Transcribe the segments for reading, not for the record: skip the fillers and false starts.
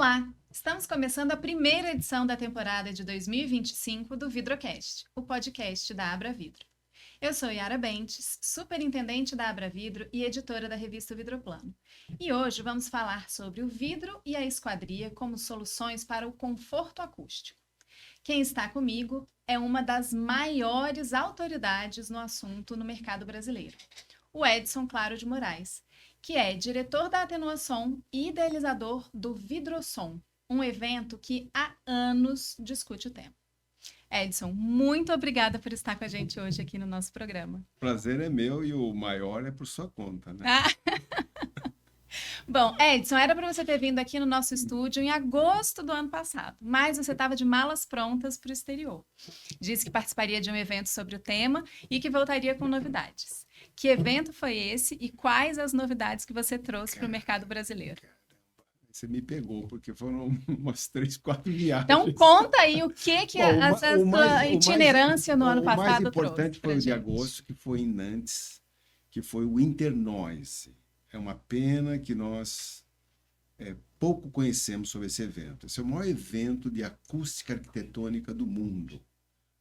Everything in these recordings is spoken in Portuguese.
Olá! Estamos começando a primeira edição da temporada de 2025 do Vidrocast, o podcast da Abra Vidro. Eu sou Yara Bentes, superintendente da Abra Vidro e editora da revista Vidroplano. E hoje vamos falar sobre o vidro e a esquadria como soluções para o conforto acústico. Quem está comigo é uma das maiores autoridades no assunto no mercado brasileiro, o Edson Claro de Moraes, que é diretor da Atenuação e idealizador do Vidrosom, um evento que há anos discute o tema. Edson, muito obrigada por estar com a gente hoje aqui no nosso programa. Prazer é meu e o maior é por sua conta, né? Bom, Edson, era para você ter vindo aqui no nosso estúdio em agosto do ano passado, mas você estava de malas prontas para o exterior. Disse que participaria de um evento sobre o tema e que voltaria com novidades. Que evento foi esse e quais as novidades que você trouxe para o mercado brasileiro? Você me pegou, porque foram umas 3, 4 viagens. Então, conta aí o que a sua itinerância no ano passado trouxe. O mais importante foi o de agosto, que foi em Nantes, que foi o Internoise. É uma pena que nós pouco conhecemos sobre esse evento. Esse é o maior evento de acústica arquitetônica do mundo.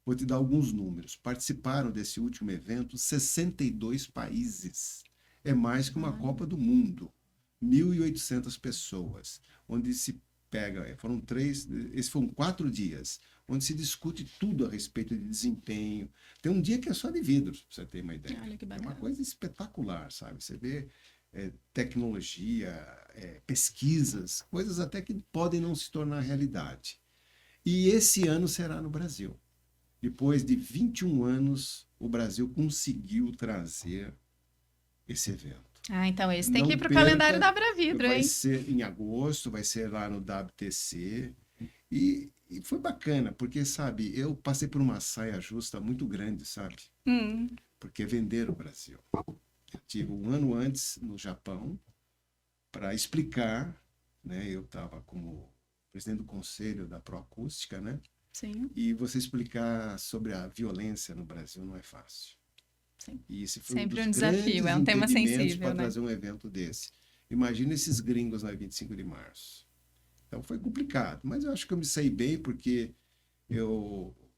Vou te dar alguns números. Participaram desse último evento 62 países. É mais que uma Copa do Mundo. 1.800 pessoas, onde se pega, esses foram 4 dias, onde se discute tudo a respeito de desempenho. Tem um dia que é só de vidros, para você ter uma ideia. Olha que É bacana. uma coisa espetacular, sabe? Você vê tecnologia, pesquisas, coisas até que podem não se tornar realidade. E esse ano será no Brasil. Depois de 21 anos, o Brasil conseguiu trazer esse evento. Então esse tem que ir para o calendário da Abra Vidro, hein? Vai ser em agosto, vai ser lá no WTC. E foi bacana, porque, sabe, eu passei por uma saia justa muito grande, sabe? Porque venderam o Brasil. Eu tive um ano antes no Japão para explicar, né? Eu estava como presidente do conselho da Proacústica, né? Sim. E você explicar sobre a violência no Brasil não é fácil. Sim. E esse foi sempre um desafio, é um tema sensível, para né? trazer um evento desse. Imagina esses gringos na 25 de março. Então foi complicado, mas eu acho que eu me saí bem porque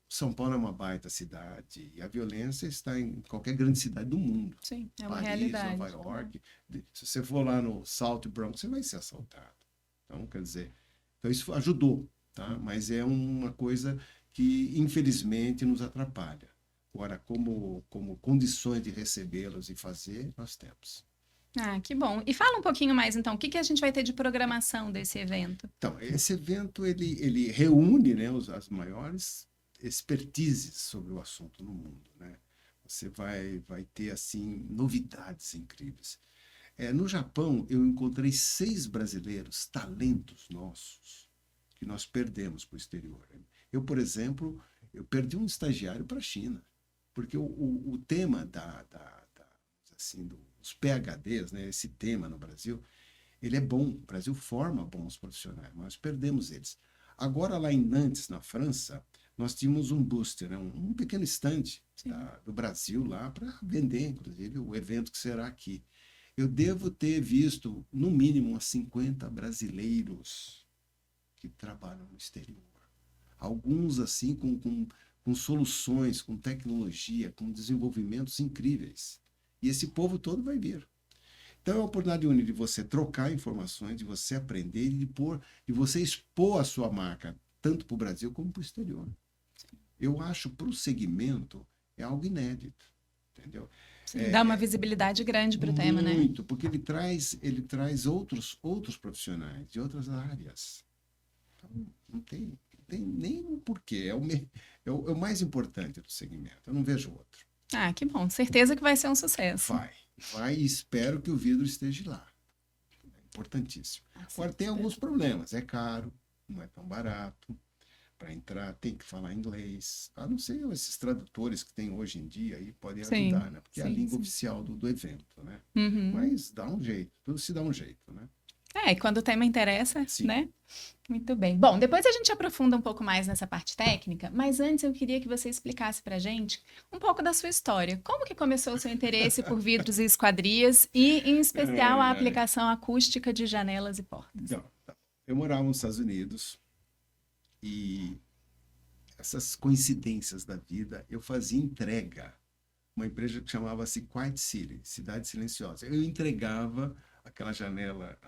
São Paulo é uma baita cidade e a violência está em qualquer grande cidade do mundo. Sim, é uma Paris, realidade. Nova York. Se você for lá no South Bronx, você vai ser assaltado. Então, quer dizer, isso ajudou, tá? Mas é uma coisa que infelizmente nos atrapalha. Agora, como condições de recebê-los e fazer, nós temos. Que bom. E fala um pouquinho mais, então, o que a gente vai ter de programação desse evento? Então, esse evento, ele reúne, né, as maiores expertises sobre o assunto no mundo, né? Você vai ter, assim, novidades incríveis. No Japão, eu encontrei 6 brasileiros, talentos nossos, que nós perdemos para o exterior. Eu, por exemplo, perdi um estagiário para a China. Porque o tema dos PhDs, né, esse tema no Brasil, ele é bom. O Brasil forma bons profissionais, mas perdemos eles. Agora, lá em Nantes, na França, nós tínhamos um booster, né, um pequeno stand do Brasil lá para vender, inclusive, o evento que será aqui. Eu devo ter visto, no mínimo, umas 50 brasileiros que trabalham no exterior. Alguns, assim, com soluções, com tecnologia, com desenvolvimentos incríveis. E esse povo todo vai vir. Então é a oportunidade única de você trocar informações, de você aprender e de você expor a sua marca, tanto para o Brasil como para o exterior. Eu acho, para o segmento, é algo inédito. Entendeu? Dá uma visibilidade grande para o tema, né? Muito, porque ele traz outros profissionais de outras áreas. Então, não tem nem um porquê. É o mais importante do segmento. Eu não vejo outro. Que bom. Certeza que vai ser um sucesso. Vai e espero que o vidro esteja lá. É importantíssimo. Agora, tem alguns problemas. É caro, não é tão barato. Para entrar, tem que falar inglês. A não ser esses tradutores que tem hoje em dia aí podem ajudar, né? Porque é a língua oficial do evento, né? Mas dá um jeito. Tudo se dá um jeito, né? E quando o tema interessa, né? Muito bem. Bom, depois a gente aprofunda um pouco mais nessa parte técnica, mas antes eu queria que você explicasse pra gente um pouco da sua história. Como que começou o seu interesse por vidros e esquadrias e, em especial, a aplicação acústica de janelas e portas? Então, Eu morava nos Estados Unidos e essas coincidências da vida, eu fazia entrega. Uma empresa que chamava-se Quiet City, Cidade Silenciosa. Eu entregava aquela janela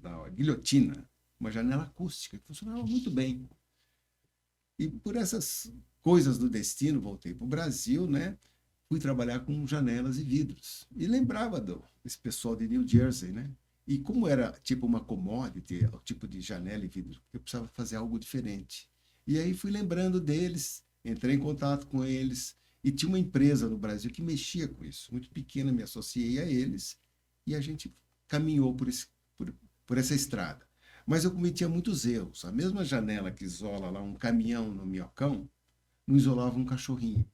da guilhotina, uma janela acústica, que funcionava muito bem. E por essas coisas do destino, voltei para o Brasil, né? Fui trabalhar com janelas e vidros. E lembrava desse pessoal de New Jersey, né? E como era tipo uma commodity, o tipo de janela e vidro, eu precisava fazer algo diferente. E aí fui lembrando deles, entrei em contato com eles, e tinha uma empresa no Brasil que mexia com isso. Muito pequena, me associei a eles, e a gente caminhou por essa estrada. Mas eu cometia muitos erros. A mesma janela que isola lá um caminhão no Minhocão, não isolava um cachorrinho.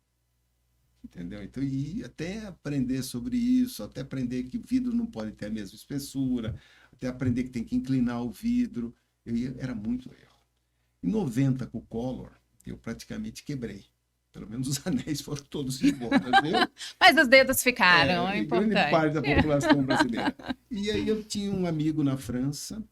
Entendeu? Então, e até aprender sobre isso, até aprender que o vidro não pode ter a mesma espessura, até aprender que tem que inclinar o vidro, era muito erro. Em 90, com o Collor, eu praticamente quebrei. Pelo menos os anéis foram todos embora, viu? Mas os dedos ficaram, é Grande importante. parte da população brasileira. E aí eu tinha um amigo na França,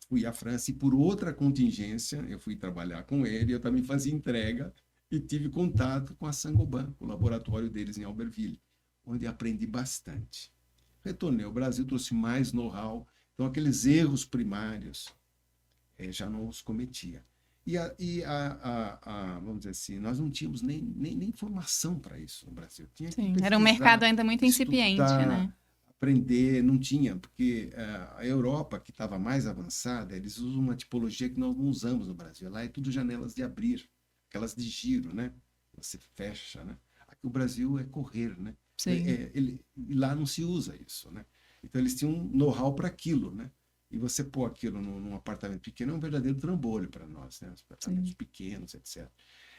fui à França e por outra contingência, eu fui trabalhar com ele, eu também fazia entrega e tive contato com a Saint-Gobain, o laboratório deles em Albertville, onde aprendi bastante. Retornei ao Brasil, trouxe mais know-how, então aqueles erros primários já não os cometia. Vamos dizer assim, nós não tínhamos nem formação para isso no Brasil. Tinha que Sim, era um mercado ainda muito incipiente, né? Aprender, não tinha, porque a Europa, que estava mais avançada, eles usam uma tipologia que nós não usamos no Brasil. Lá é tudo janelas de abrir, aquelas de giro, né? Você fecha, né? Aqui o Brasil é correr, né? Sim. Lá não se usa isso, né? Então eles tinham um know-how para aquilo, né? E você pôr aquilo num apartamento pequeno é um verdadeiro trambolho para nós, né? Os apartamentos Sim. pequenos, etc.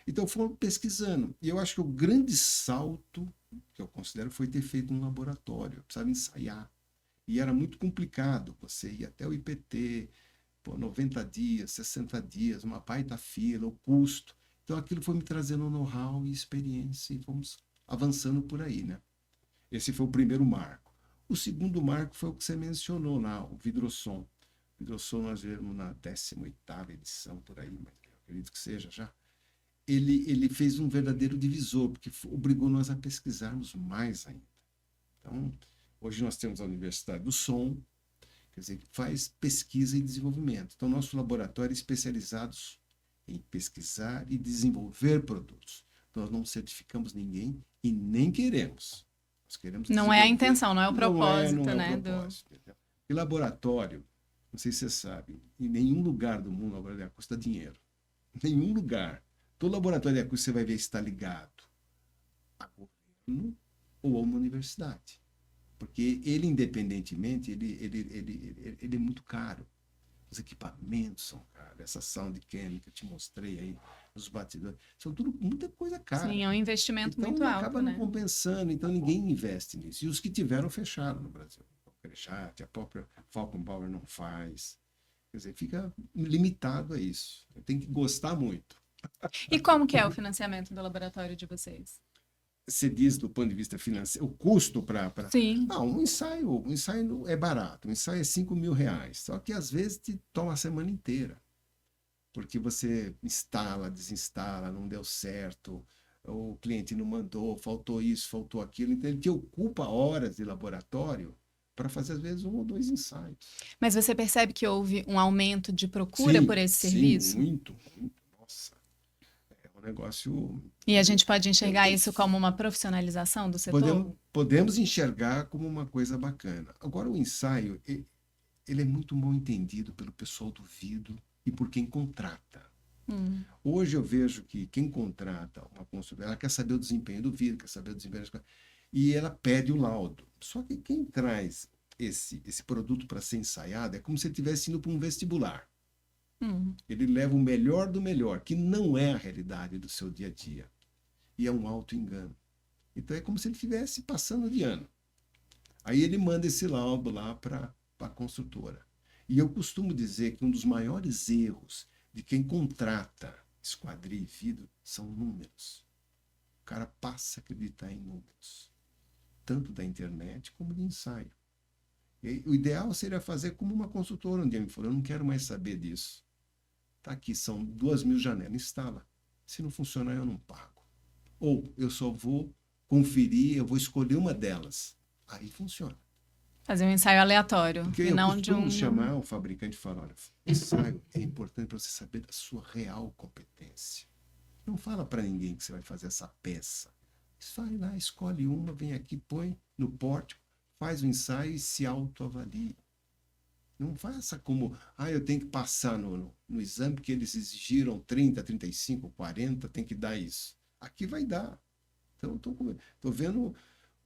Então foram pesquisando. E eu acho que o grande salto que eu considero foi ter feito um laboratório. Eu precisava ensaiar. E era muito complicado. Você ia até o IPT, 90 dias, 60 dias, uma baita fila, o custo. Então aquilo foi me trazendo know-how e experiência e fomos avançando por aí, né? Esse foi o primeiro marco. O segundo marco foi o que você mencionou lá, o Vidrosom. O Vidrosom nós vemos na 18ª edição, por aí, mas eu acredito que seja já. Ele fez um verdadeiro divisor, porque obrigou nós a pesquisarmos mais ainda. Então, hoje nós temos a Universidade do Som, quer dizer, que faz pesquisa e desenvolvimento. Então, nosso laboratório é especializado em pesquisar e desenvolver produtos. Nós não certificamos ninguém e nem queremos. Nós queremos não é a intenção, não é o propósito, não é né? o propósito. E laboratório, não sei se você sabe, em nenhum lugar do mundo o laboratório custa dinheiro. Em nenhum lugar. Todo laboratório de acústica você vai ver se está ligado a governo ou a uma universidade. Porque ele, independentemente, ele é muito caro. Os equipamentos são caros. Essa soundcam que eu te mostrei aí, os batidores, são tudo muita coisa cara. Sim, é um investimento então, muito alto, acaba né? não compensando. Então, ninguém investe nisso. E os que tiveram, fecharam no Brasil. O Crejat, a própria Falcon Power não faz. Quer dizer, fica limitado a isso. Tem que gostar muito. E como que é o financiamento do laboratório de vocês? Você diz do ponto de vista financeiro, o custo para. Sim. Não, um ensaio é barato, um ensaio é R$ 5.000. Só que às vezes te toma a semana inteira. Porque você instala, desinstala, não deu certo, o cliente não mandou, faltou isso, faltou aquilo. Então ele te ocupa horas de laboratório para fazer, às vezes, 1 ou 2 ensaios. Mas você percebe que houve um aumento de procura por esse serviço? Muito, muito. Nossa. É um negócio. E a gente pode enxergar isso como uma profissionalização do setor? Podemos enxergar como uma coisa bacana. Agora, o ensaio, ele é muito mal entendido pelo pessoal do vidro e por quem contrata. Hoje eu vejo que quem contrata uma consultoria, ela quer saber o desempenho do vidro, quer saber o desempenho das coisas, e ela pede o laudo. Só que quem traz esse produto para ser ensaiado é como se ele estivesse indo para um vestibular. Ele leva o melhor do melhor, que não é a realidade do seu dia a dia. E é um auto-engano. Então é como se ele estivesse passando de ano. Aí ele manda esse laudo lá para a construtora. E eu costumo dizer que um dos maiores erros de quem contrata esquadria e vidro são números. O cara passa a acreditar em números, tanto da internet como de ensaio. E o ideal seria fazer como uma consultora um dia me falou, eu não quero mais saber disso. Tá aqui, são 2.000 janelas, instala. Se não funcionar, eu não pago. Ou eu só vou conferir, eu vou escolher uma delas. Aí funciona. Fazer um ensaio aleatório Porque e eu não de costumo um... chamar o fabricante e falar, olha, ensaio é importante para você saber da sua real competência. Não fala para ninguém que você vai fazer essa peça. Sai lá, escolhe uma, vem aqui, põe no pórtico, faz o ensaio e se autoavalie. Não faça como, eu tenho que passar no exame porque eles exigiram 30, 35, 40, tem que dar isso. Aqui vai dar. Então, estou vendo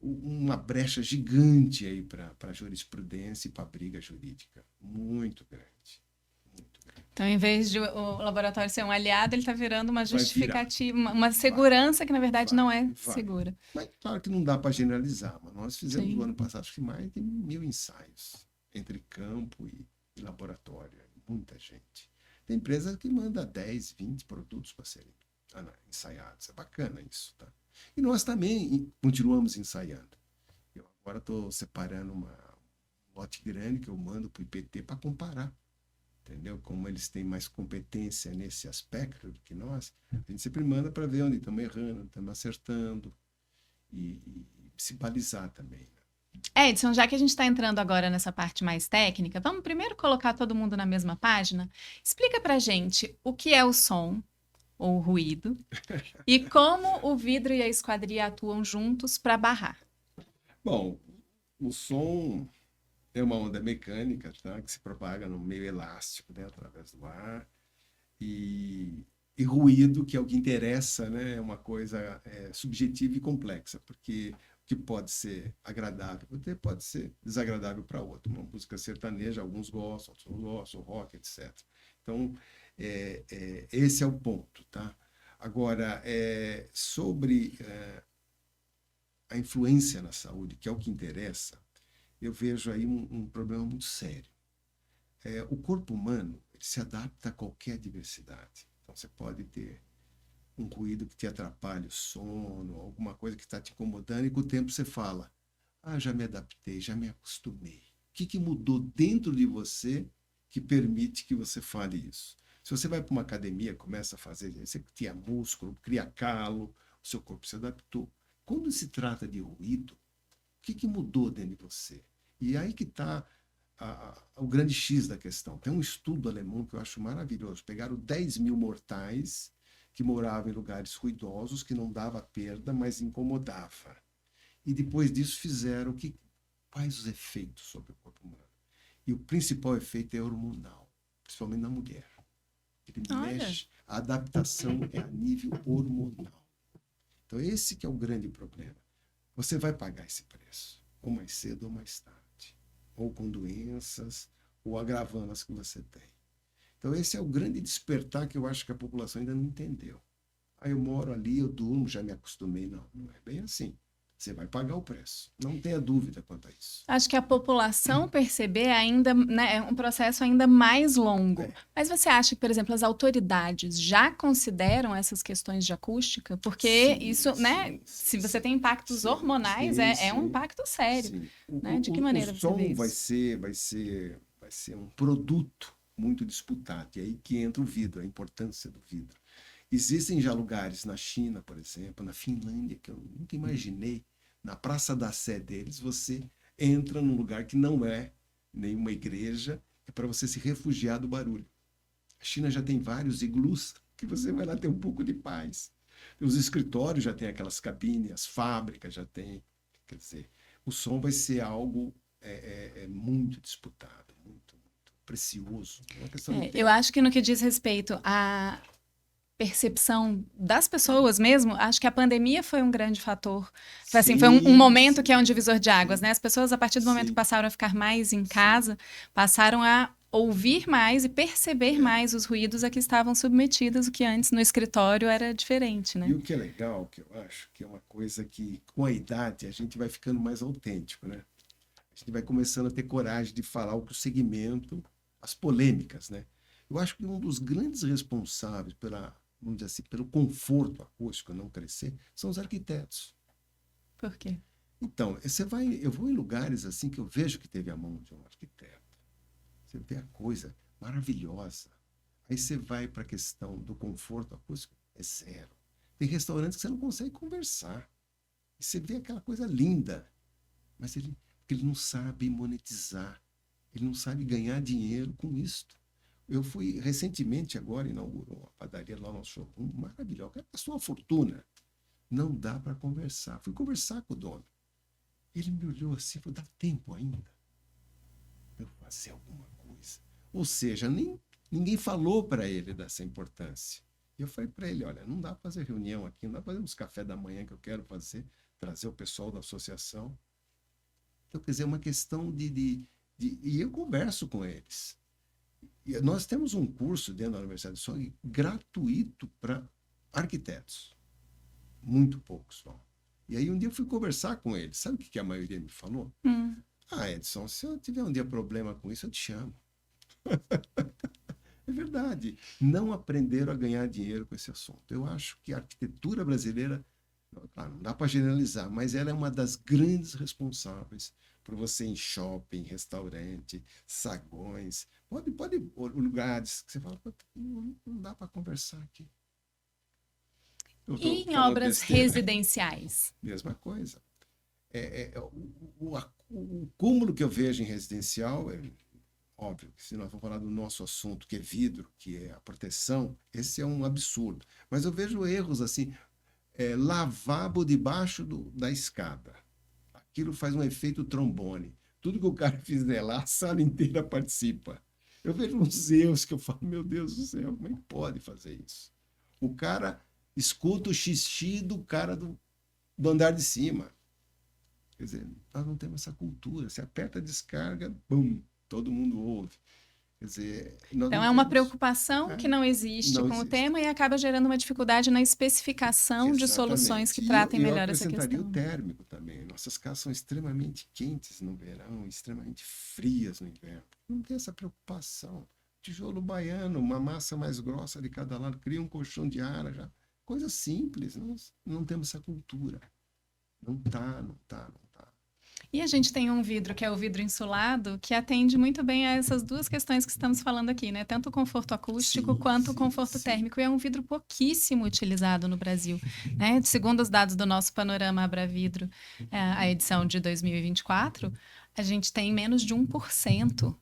uma brecha gigante aí para a jurisprudência e para a briga jurídica. Muito grande. Muito grande. Então, em vez de o laboratório ser um aliado, ele está virando uma Vai virar. justificativa, uma segurança que, na verdade, não é Vai. segura. Mas claro que não dá para generalizar, mas nós fizemos Sim. no ano passado acho que mais de 1.000 ensaios entre campo e laboratório. Muita gente. Tem empresa que manda 10, 20 produtos para serem ensaiados. É bacana isso, tá? E nós também continuamos ensaiando. Eu agora estou separando um lote grande que eu mando para o IPT para comparar. Entendeu? Como eles têm mais competência nesse aspecto do que nós, a gente sempre manda para ver onde estamos errando, onde estamos acertando e se balizar também. Edson, já que a gente está entrando agora nessa parte mais técnica, vamos primeiro colocar todo mundo na mesma página? Explica para gente o que é o som, ou o ruído, e como o vidro e a esquadria atuam juntos para barrar. Bom, o som é uma onda mecânica, tá? Que se propaga no meio elástico, né? Através do ar. E ruído, que é o que interessa, né? É uma coisa subjetiva e complexa, porque o que pode ser agradável pode ser desagradável para outro. Uma música sertaneja, alguns gostam, outros não gostam, rock, etc. Então, esse é o ponto, tá? Agora, sobre a influência na saúde, que é o que interessa, eu vejo aí um problema muito sério. O corpo humano ele se adapta a qualquer diversidade. Então, você pode ter um ruído que te atrapalha o sono, alguma coisa que está te incomodando, e com o tempo você fala, já me adaptei, já me acostumei. O que mudou dentro de você que permite que você fale isso? Se você vai para uma academia, começa a fazer, você cria músculo, cria calo, o seu corpo se adaptou. Quando se trata de ruído, o que mudou dentro de você? E aí que está o grande X da questão. Tem um estudo alemão que eu acho maravilhoso. Pegaram 10.000 mortais que moravam em lugares ruidosos, que não dava perda, mas incomodava. E depois disso fizeram quais os efeitos sobre o corpo humano. E o principal efeito é hormonal, principalmente na mulher. Ele mexe, a adaptação é a nível hormonal. Então esse que é o grande problema. Você vai pagar esse preço, ou mais cedo ou mais tarde. Ou com doenças, ou agravando as que você tem. Então esse é o grande despertar que eu acho que a população ainda não entendeu. Eu moro ali, eu durmo, já me acostumei. Não é bem assim. Você vai pagar o preço. Não tenha dúvida quanto a isso. Acho que a população perceber ainda, né, é um processo ainda mais longo. Mas você acha que, por exemplo, as autoridades já consideram essas questões de acústica? Porque sim, isso, né, se você tem impactos hormonais, é um impacto sério. Né? De que maneira você vê isso? Vai ser um produto muito disputado. E aí que entra o vidro, a importância do vidro. Existem já lugares na China, por exemplo, na Finlândia, que eu nunca imaginei. Na Praça da Sé deles, você entra num lugar que não é nenhuma igreja, é para você se refugiar do barulho. A China já tem vários iglus que você vai lá ter um pouco de paz. Os escritórios já têm aquelas cabines, as fábricas já têm. Quer dizer, o som vai ser algo muito disputado, muito precioso. É uma questão de eu acho que no que diz respeito à percepção das pessoas mesmo, acho que a pandemia foi um grande fator. Foi um momento que é um divisor de águas, né? As pessoas, a partir do momento que passaram a ficar mais em casa, passaram a ouvir mais e perceber mais os ruídos a que estavam submetidas, o que antes no escritório era diferente, né? E o que é legal, que eu acho que é uma coisa que, com a idade, a gente vai ficando mais autêntico, né? A gente vai começando a ter coragem de falar o que o segmento, as polêmicas, né? Eu acho que um dos grandes responsáveis vamos dizer assim, pelo conforto acústico não crescer, são os arquitetos. Por quê? Então, eu vou em lugares assim que eu vejo que teve a mão de um arquiteto. Você vê a coisa maravilhosa. Aí você vai para a questão do conforto acústico, é zero. Tem restaurantes que você não consegue conversar. E você vê aquela coisa linda, mas ele não sabe monetizar, ele não sabe ganhar dinheiro com isto. Eu fui recentemente, agora inaugurou uma padaria lá no nosso showroom, maravilhosa, o cara gastou uma fortuna. Não dá para conversar. Fui conversar com o dono. Ele me olhou assim e falou: dá tempo ainda para eu fazer alguma coisa. Ou seja, ninguém falou para ele dessa importância. E eu falei para ele: olha, não dá para fazer reunião aqui, não dá para fazer uns café da manhã que eu quero fazer, trazer o pessoal da associação. Então, quer dizer, é uma questão e eu converso com eles. E nós temos um curso dentro da Universidade de Som gratuito para arquitetos. Muito poucos vão. E aí um dia eu fui conversar com eles. Sabe o que a maioria me falou? Ah, Edson, se eu tiver um dia problema com isso, eu te chamo. É verdade. Não aprenderam a ganhar dinheiro com esse assunto. Eu acho que a arquitetura brasileira, claro, não dá para generalizar, mas ela é uma das grandes responsáveis por você ir em shopping, restaurante, sagões, pode lugares que você fala: não dá para conversar aqui. Eu E estou em falando obras besteira. residenciais? Mesma coisa. O cúmulo que eu vejo em residencial é óbvio que se nós for falar do nosso assunto, que é vidro, que é a proteção, esse é um absurdo. Mas eu vejo erros assim, lavabo debaixo da escada. Aquilo faz um efeito trombone. Tudo que o cara fizer lá, a sala inteira participa. Eu vejo uns erros que eu falo: meu Deus do céu, como é que pode fazer isso? O cara escuta o xixi do cara do andar de cima. Quer dizer, nós não temos essa cultura. Você aperta a descarga, bum, todo mundo ouve. Quer dizer, nós Então, não é uma temos. preocupação que não existe Não com o existe. tema e acaba gerando uma dificuldade na especificação de soluções que Exatamente. tratem Eu melhor essa acrescentaria o questão. térmico também. Nossas casas são extremamente quentes no verão, extremamente frias no inverno. Não tem essa preocupação. Tijolo baiano, uma massa mais grossa de cada lado, cria um colchão de ar já. Coisa simples. Nós não temos essa cultura. Não tá, não tá, não tá. E a gente tem um vidro que é o vidro insulado, que atende muito bem a essas duas questões que estamos falando aqui, né? Tanto o conforto acústico Sim, quanto o sim, conforto sim. térmico. E é um vidro pouquíssimo utilizado no Brasil, né? Segundo os dados do nosso Panorama Abravidro, a edição de 2024, a gente tem menos de 1%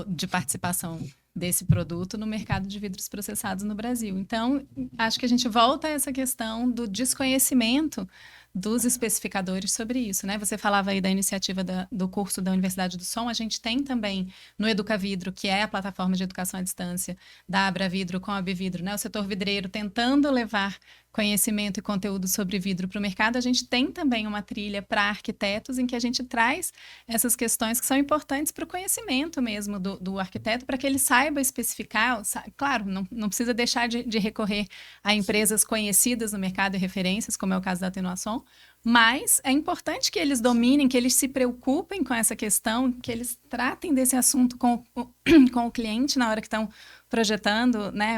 de participação desse produto no mercado de vidros processados no Brasil. Então, acho que a gente volta a essa questão do desconhecimento dos especificadores sobre isso, né? Você falava aí da iniciativa do curso da Universidade do Som, a gente tem também no Educavidro, que é a plataforma de educação à distância da Abravidro com a Abvidro, né? O setor vidreiro tentando levar conhecimento e conteúdo sobre vidro para o mercado. A gente tem também uma trilha para arquitetos em que a gente traz essas questões que são importantes para o conhecimento mesmo do arquiteto, para que ele saiba especificar. Claro, não precisa deixar de recorrer a empresas conhecidas no mercado e referências, como é o caso da Atenuação, mas é importante que eles dominem, que eles se preocupem com essa questão, que eles tratem desse assunto com o cliente na hora que estão projetando, né,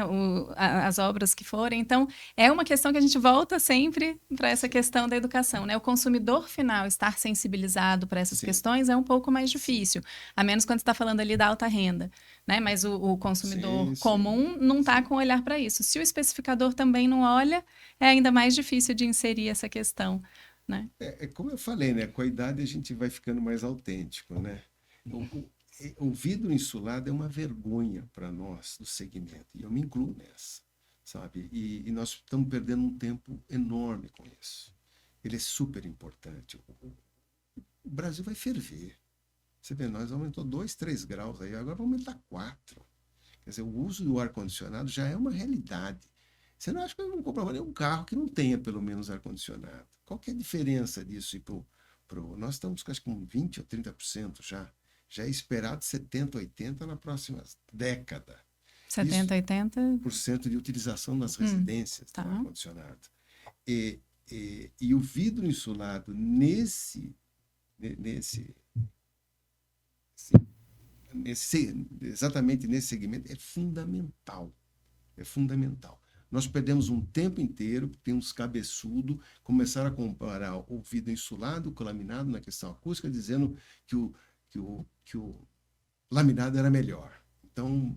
as obras que forem. Então, é uma questão que a gente volta sempre para essa questão da educação, né? O consumidor final estar sensibilizado para essas Sim, questões é um pouco mais difícil, a menos quando você está falando ali da alta renda, né? Mas o consumidor sim, comum não está com olhar para isso. Se o especificador também não olha, é ainda mais difícil de inserir essa questão, né? É como eu falei, né? Com a idade a gente vai ficando mais autêntico, né? O vidro insulado é uma vergonha para nós do segmento, e eu me incluo nessa, sabe? E nós estamos perdendo um tempo enorme com isso. Ele é super importante. O Brasil vai ferver. Você vê, nós aumentou 2, 3 graus aí, agora vai aumentar 4. Quer dizer, o uso do ar-condicionado já é uma realidade. Você não acha que eu não comprar nenhum carro que não tenha pelo menos ar-condicionado? Qual que é a diferença disso? Nós estamos acho, com 20% ou 30% já. Já é esperado 70%, 80% na próxima década. 70, 80? Por cento de utilização nas residências Tá. do ar-condicionado. E o vidro insulado exatamente nesse segmento é fundamental. É fundamental. Nós perdemos um tempo inteiro, tem uns cabeçudos, começaram a comparar o vidro insulado com o laminado na questão acústica, dizendo que o laminado era melhor. Então,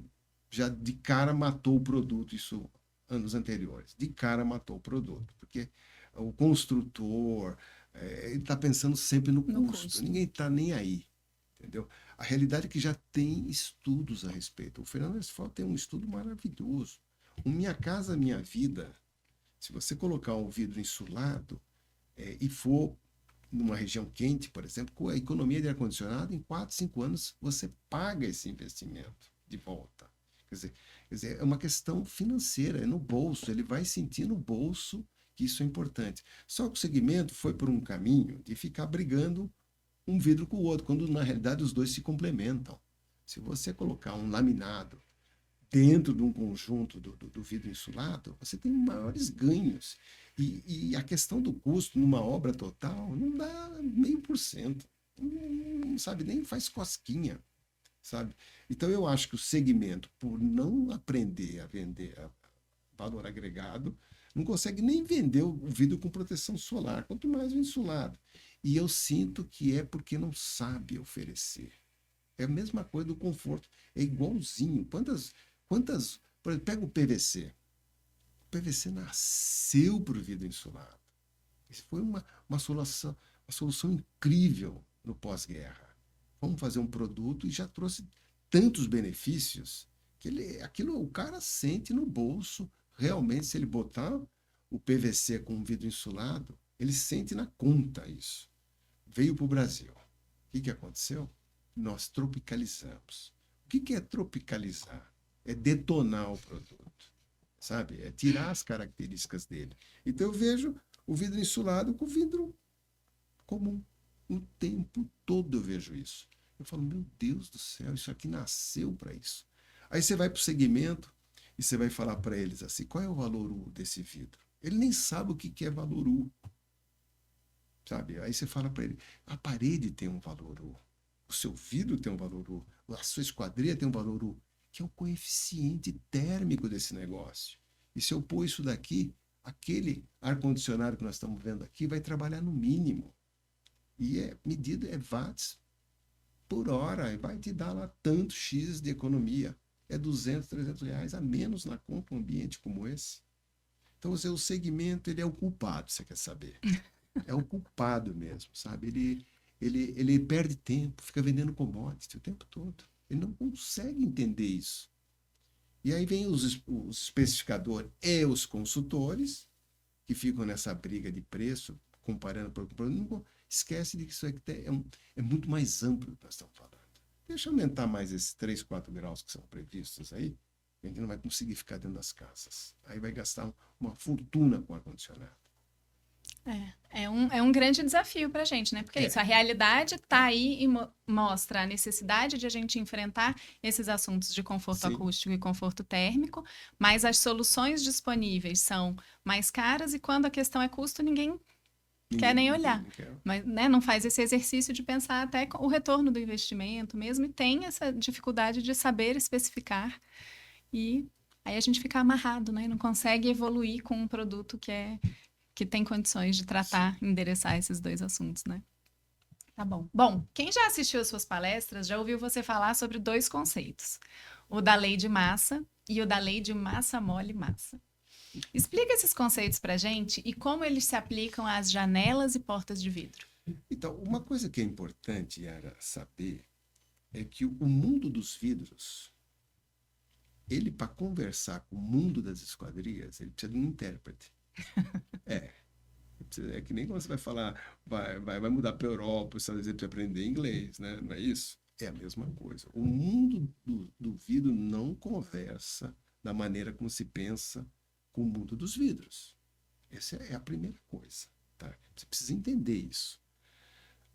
já de cara matou o produto, isso anos anteriores. De cara matou o produto, porque o construtor, ele está pensando sempre no No custo. custo. Ninguém está nem aí, entendeu? A realidade é que já tem estudos a respeito. O Fernando Westphal tem um estudo maravilhoso. O Minha Casa Minha Vida, se você colocar um vidro insulado e for numa região quente, por exemplo, com a economia de ar-condicionado, em 4, 5 anos você paga esse investimento de volta. Quer dizer, é uma questão financeira, é no bolso, ele vai sentir no bolso que isso é importante. Só que o segmento foi por um caminho de ficar brigando um vidro com o outro, quando na realidade os dois se complementam. Se você colocar um laminado dentro de um conjunto do vidro insulado, você tem maiores ganhos. E a questão do custo numa obra total não dá 0,5%. Não sabe, nem faz cosquinha, sabe? Então eu acho que o segmento, por não aprender a vender valor agregado, não consegue nem vender o vidro com proteção solar, quanto mais o insulado. E eu sinto que é porque não sabe oferecer. É a mesma coisa do conforto, é igualzinho. Por exemplo, pega o PVC. O PVC nasceu para o vidro insulado. Isso foi uma solução incrível no pós-guerra. Vamos fazer um produto e já trouxe tantos benefícios que aquilo o cara sente no bolso. Realmente, se ele botar o PVC com vidro insulado, ele sente na conta isso. Veio para o Brasil. O que aconteceu? Nós tropicalizamos. O que é tropicalizar? É detonar o produto, sabe? É tirar as características dele. Então eu vejo o vidro insulado com vidro comum. O tempo todo eu vejo isso. Eu falo, meu Deus do céu, isso aqui nasceu para isso. Aí você vai para o segmento e você vai falar para eles assim, qual é o valor U desse vidro? Ele nem sabe o que é valor U, sabe? Aí você fala para ele, a parede tem um valor U, o seu vidro tem um valor U, a sua esquadria tem um valor U, que é o coeficiente térmico desse negócio. E se eu pôr isso daqui, aquele ar-condicionado que nós estamos vendo aqui vai trabalhar no mínimo. E medida é watts por hora, e vai te dar lá tanto X de economia. É 200, 300 reais a menos na conta um ambiente como esse. Então, o segmento, ele é o culpado, você quer saber? É o culpado mesmo, sabe? Ele perde tempo, fica vendendo commodity o tempo todo. Ele não consegue entender isso. E aí vem os especificadores e os consultores, que ficam nessa briga de preço, comparando por produto, esquece de que isso aqui é muito mais amplo do que nós estamos falando. Deixa aumentar mais esses 3, 4 graus que são previstos aí, a gente não vai conseguir ficar dentro das casas. Aí vai gastar uma fortuna com ar-condicionado. É um grande desafio para a gente, né? Porque é isso, a realidade está aí e mostra a necessidade de a gente enfrentar esses assuntos de conforto Sim. acústico e conforto térmico, mas as soluções disponíveis são mais caras e quando a questão é custo, ninguém quer nem olhar. Mas, né, não faz esse exercício de pensar até o retorno do investimento mesmo e tem essa dificuldade de saber especificar e aí a gente fica amarrado, né? Não consegue evoluir com um produto que tem condições de tratar, endereçar esses dois assuntos, né? Tá bom. Bom, quem já assistiu às suas palestras já ouviu você falar sobre 2 conceitos: o da lei de massa e o da lei de massa mole massa. Explica esses conceitos pra gente e como eles se aplicam às janelas e portas de vidro. Então, uma coisa que é importante, Yara, saber é que o mundo dos vidros, ele, para conversar com o mundo das esquadrias, ele precisa de um intérprete. É que nem quando você vai falar, vai mudar para a Europa, os Estados Unidos, para aprender inglês, né? Não é isso? É a mesma coisa. O mundo do vidro não conversa da maneira como se pensa com o mundo dos vidros. Essa é a primeira coisa. Tá? Você precisa entender isso.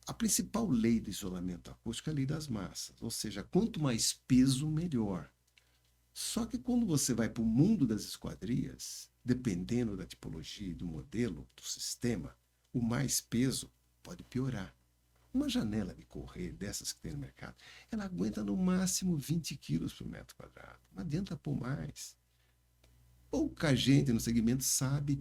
A principal lei do isolamento acústico é a lei das massas, ou seja, quanto mais peso, melhor. Só que quando você vai para o mundo das esquadrias, dependendo da tipologia e do modelo, do sistema, o mais peso pode piorar. Uma janela de correr dessas que tem no mercado, ela aguenta no máximo 20 quilos por metro quadrado. Não adianta pôr mais. Pouca gente no segmento sabe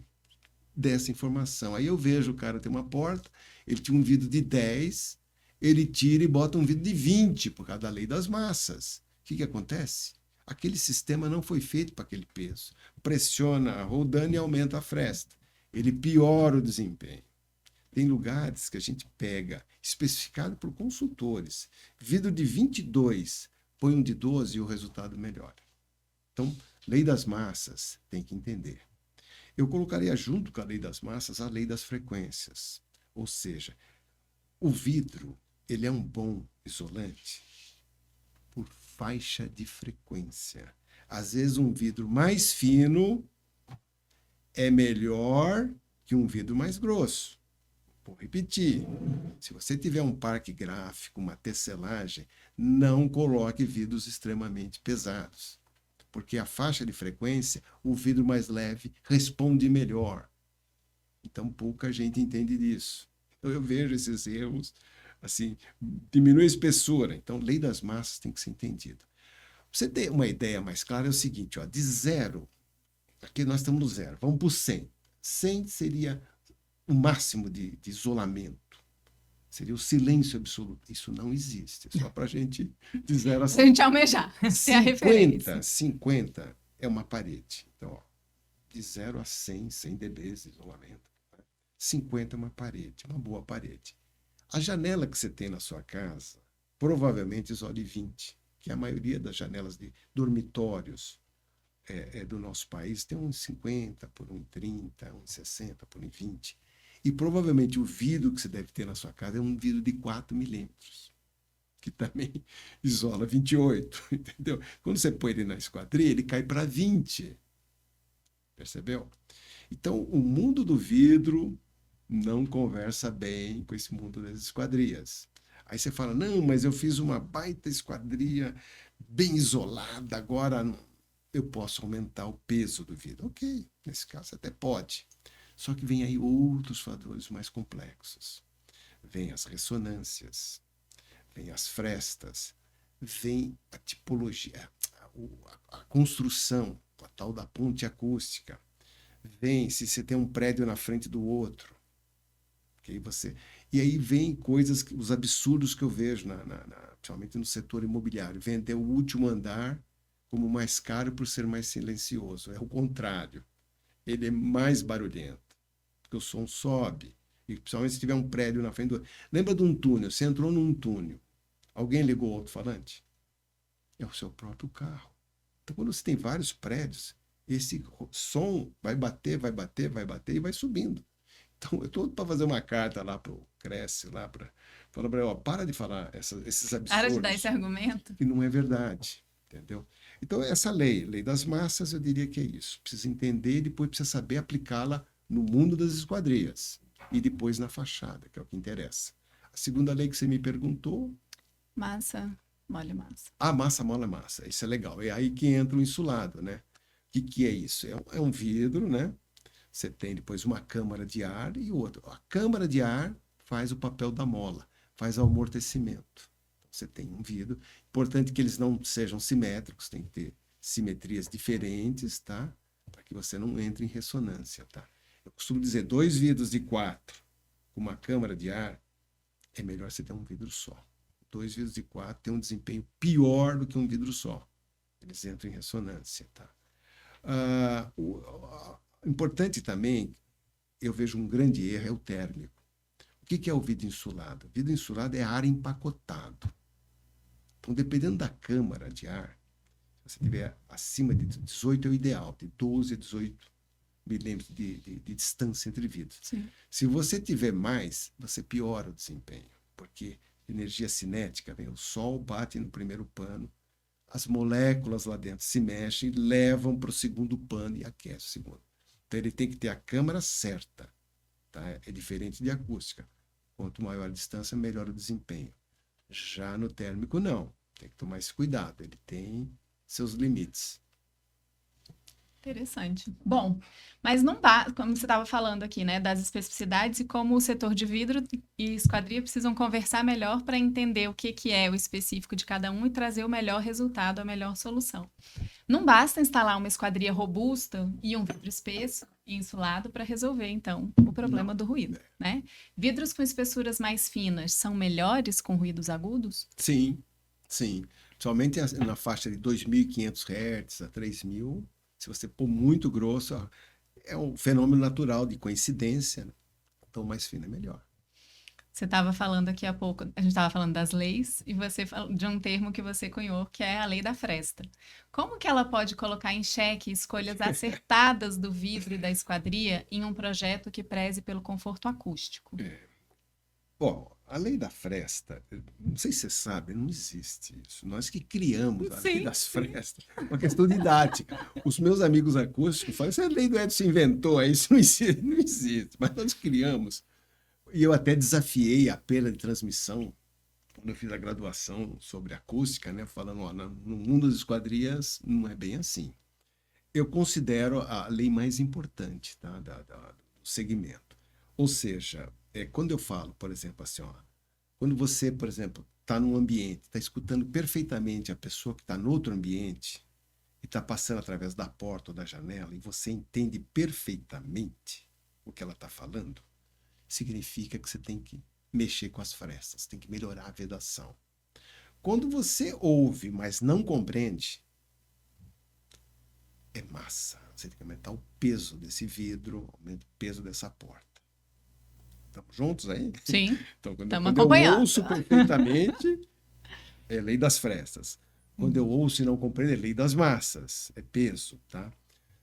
dessa informação. Aí eu vejo o cara tem uma porta, ele tinha um vidro de 10, ele tira e bota um vidro de 20 por causa da lei das massas. O que acontece? Aquele sistema não foi feito para aquele peso. Pressiona a roldana e aumenta a fresta. Ele piora o desempenho. Tem lugares que a gente pega, especificado por consultores, vidro de 22, põe um de 12 e o resultado melhora. Então, lei das massas, tem que entender. Eu colocaria junto com a lei das massas a lei das frequências. Ou seja, o vidro, ele é um bom isolante por faixa de frequência. Às vezes um vidro mais fino é melhor que um vidro mais grosso. Vou repetir. Se você tiver um parque gráfico, uma tecelagem, não coloque vidros extremamente pesados. Porque a faixa de frequência, o vidro mais leve responde melhor. Então, pouca gente entende disso. Então, eu vejo esses erros, assim, diminui a espessura. Então, lei das massas tem que ser entendida. Pra você ter uma ideia mais clara, é o seguinte, ó, de 0, aqui nós estamos no 0, vamos para o 100. 100 seria o máximo de isolamento. Seria o silêncio absoluto. Isso não existe. É só para a gente de 0 a 100. A gente almejar, ter a referência. 50 é uma parede. Então, ó, de 0 a 100 dB de isolamento. 50 é uma parede, uma boa parede. A janela que você tem na sua casa, provavelmente isole 20, que a maioria das janelas de dormitórios do nosso país tem uns 50 por 1,30, uns 60 por 1,20. E provavelmente o vidro que você deve ter na sua casa é um vidro de 4 milímetros, que também isola 28, entendeu? Quando você põe ele na esquadria, ele cai para 20. Percebeu? Então, o mundo do vidro não conversa bem com esse mundo das esquadrias. Aí você fala, não, mas eu fiz uma baita esquadria bem isolada, agora eu posso aumentar o peso do vidro. Ok, nesse caso até pode. Só que vem aí outros fatores mais complexos. Vem as ressonâncias, vem as frestas, vem a tipologia, a construção, a tal da ponte acústica. Vem se você tem um prédio na frente do outro. Okay? E aí vem coisas, os absurdos que eu vejo, principalmente no setor imobiliário. Vender o último andar como mais caro por ser mais silencioso. É o contrário. Ele é mais barulhento, porque o som sobe. E principalmente se tiver um prédio na frente do... Lembra de um túnel? Você entrou num túnel. Alguém ligou o alto-falante? É o seu próprio carro. Então, quando você tem vários prédios, esse som vai bater e vai subindo. Então, eu estou para fazer uma carta lá para o Cresce, lá para falar para ele, para de falar esses absurdos. Para de dar esse argumento. Que não é verdade, entendeu? Então, essa lei das massas, eu diria que é isso. Precisa entender e depois precisa saber aplicá-la no mundo das esquadrias e depois na fachada, que é o que interessa. A segunda lei que você me perguntou... Massa, mole, massa. Massa, mola, massa. Isso é legal. É aí que entra o insulado, né? O que é isso? É um vidro, né? Você tem depois uma câmara de ar e outra. A câmara de ar faz o papel da mola, faz o amortecimento. Você tem um vidro. Importante que eles não sejam simétricos, tem que ter simetrias diferentes, tá? Para que você não entre em ressonância, tá? Eu costumo dizer, 2 vidros de 4 com uma câmara de ar, é melhor você ter um vidro só. 2 vidros de 4 têm um desempenho pior do que um vidro só. Eles entram em ressonância, tá? Importante também, eu vejo um grande erro, é o térmico. O que é o vidro insulado? O vidro insulado é ar empacotado. Então, dependendo da câmara de ar, se você tiver acima de 18 é o ideal, de 12 a 18 milímetros de distância entre vidros. Sim. Se você tiver mais, você piora o desempenho, porque energia cinética, vem o sol bate no primeiro pano, as moléculas lá dentro se mexem, levam para o segundo pano e aquece o segundo. Então ele tem que ter a câmara certa, tá? É diferente de acústica. Quanto maior a distância, melhor o desempenho. Já no térmico, não. Tem que tomar esse cuidado. Ele tem seus limites. Interessante. Bom, mas não dá, como você estava falando aqui, né, das especificidades e como o setor de vidro e esquadria precisam conversar melhor para entender o que que é o específico de cada um e trazer o melhor resultado, a melhor solução. Não basta instalar uma esquadria robusta e um vidro espesso e insulado para resolver, então, o problema Não. do ruído, né? Vidros com espessuras mais finas são melhores com ruídos agudos? Sim, sim. Principalmente na faixa de 2.500 Hz a 3.000, se você pôr muito grosso, ó, é um fenômeno natural de coincidência, né? Então, mais fino é melhor. Você estava falando aqui há pouco, a gente estava falando das leis e você falou de um termo que você cunhou, que é a lei da fresta. Como que ela pode colocar em xeque escolhas acertadas do vidro e da esquadria em um projeto que preze pelo conforto acústico? Bom, a lei da fresta, não sei se você sabe, não existe isso. Nós que criamos a lei Sim, das sim. frestas, uma questão didática. Os meus amigos acústicos falam, essa lei do Edson inventou, isso não existe, não existe, mas nós criamos. E eu até desafiei a perda de transmissão quando eu fiz a graduação sobre acústica, né? Falando, ó, no mundo das esquadrias não é bem assim. Eu considero a lei mais importante, tá? Do segmento. Ou seja, quando eu falo, por exemplo, assim, ó, quando você, por exemplo, está num ambiente, está escutando perfeitamente a pessoa que está no outro ambiente e está passando através da porta ou da janela e você entende perfeitamente o que ela está falando, significa que você tem que mexer com as frestas, tem que melhorar a vedação. Quando você ouve, mas não compreende, é massa. Você tem que aumentar o peso desse vidro, aumentar o peso dessa porta. Estamos juntos aí? Sim, Então, estamos quando eu acompanhando. ouço perfeitamente, é lei das frestas. Quando eu ouço e não compreendo, é lei das massas, é peso, tá?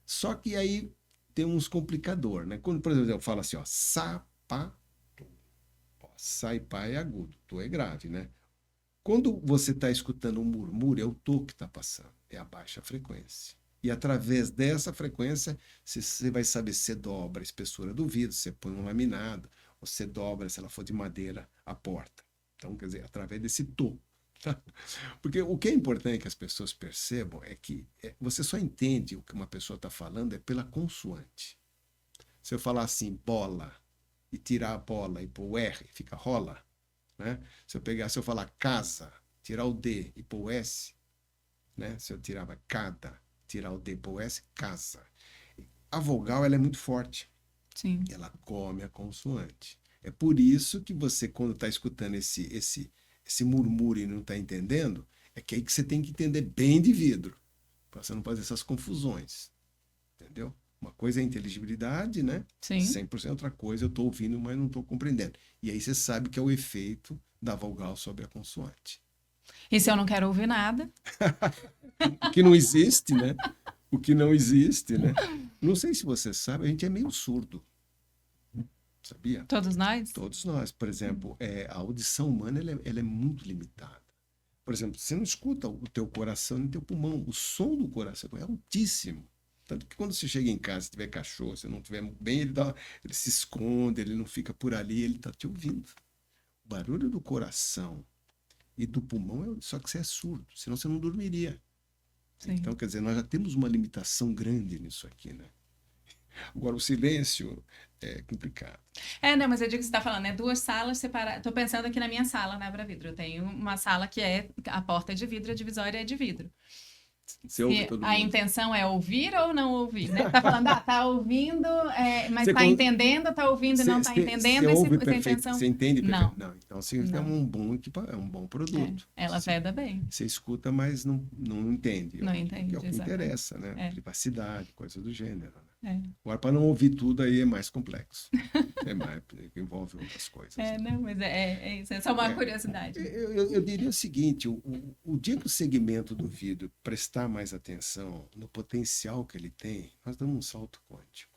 Só que aí tem uns complicador, né? Quando, por exemplo, eu falo assim, ó, sapato. Ó, sa e pá é agudo, tu é grave, né? Quando você está escutando um murmúrio, é o tom que está passando, é a baixa frequência. E através dessa frequência, você vai saber se você dobra a espessura do vidro, se você põe um laminado, ou se você dobra, se ela for de madeira, a porta. Então, quer dizer, através desse tom. Tá? Porque o que é importante que as pessoas percebam é que você só entende o que uma pessoa está falando é pela consoante. Se eu falar assim, bola, e tirar a bola e pôr o R, fica rola. Né? Se eu falar casa, tirar o D e pôr o S, né? Se eu tirava cada, tirar o D e pôr o S, casa. A vogal ela é muito forte. Sim. Ela come a consoante. É por isso que você, quando está escutando esse murmúrio e não está entendendo, é que aí que você tem que entender bem de vidro, para você não fazer essas confusões. Entendeu? Uma coisa é a inteligibilidade, né? Sim. 100%, outra coisa eu estou ouvindo, mas não estou compreendendo. E aí você sabe que é o efeito da vogal sobre a consoante. E se eu não quero ouvir nada? O que não existe, né? O que não existe, né? Não sei se você sabe, a gente é meio surdo. Sabia? Todos nós? Todos nós. Por exemplo, a audição humana ela é muito limitada. Por exemplo, você não escuta o teu coração nem o teu pulmão. O som do coração é altíssimo. Tanto que quando você chega em casa, se tiver cachorro, se não estiver bem, ele se esconde, ele não fica por ali, ele está te ouvindo. O barulho do coração e do pulmão, só que você é surdo, senão você não dormiria. Sim. Então, quer dizer, nós já temos uma limitação grande nisso aqui, né? Agora, o silêncio é complicado. Não, mas eu digo que você está falando, né? Duas salas separadas. Estou pensando aqui na minha sala, na Abra Vidro. Eu tenho uma sala que a porta é de vidro, a divisória é de vidro. Você ouve todo A mundo. intenção é ouvir ou não ouvir, né? Tá falando, tá ouvindo, mas Você tá entendendo, tá ouvindo e não tá entendendo. Você ouve Essa perfeito, intenção... você entende perfeito? Não. Não, então significa Não. é um bom produto. Ela veda bem. Você escuta, mas não entende. Não entende, é o que interessa, né? Privacidade, coisa do gênero. Né? Agora, para não ouvir tudo aí é mais complexo. Envolve outras coisas. Não, mas isso. É só uma curiosidade. Eu diria o seguinte, o dia que o segmento do vidro prestar mais atenção no potencial que ele tem, nós damos um salto quântico.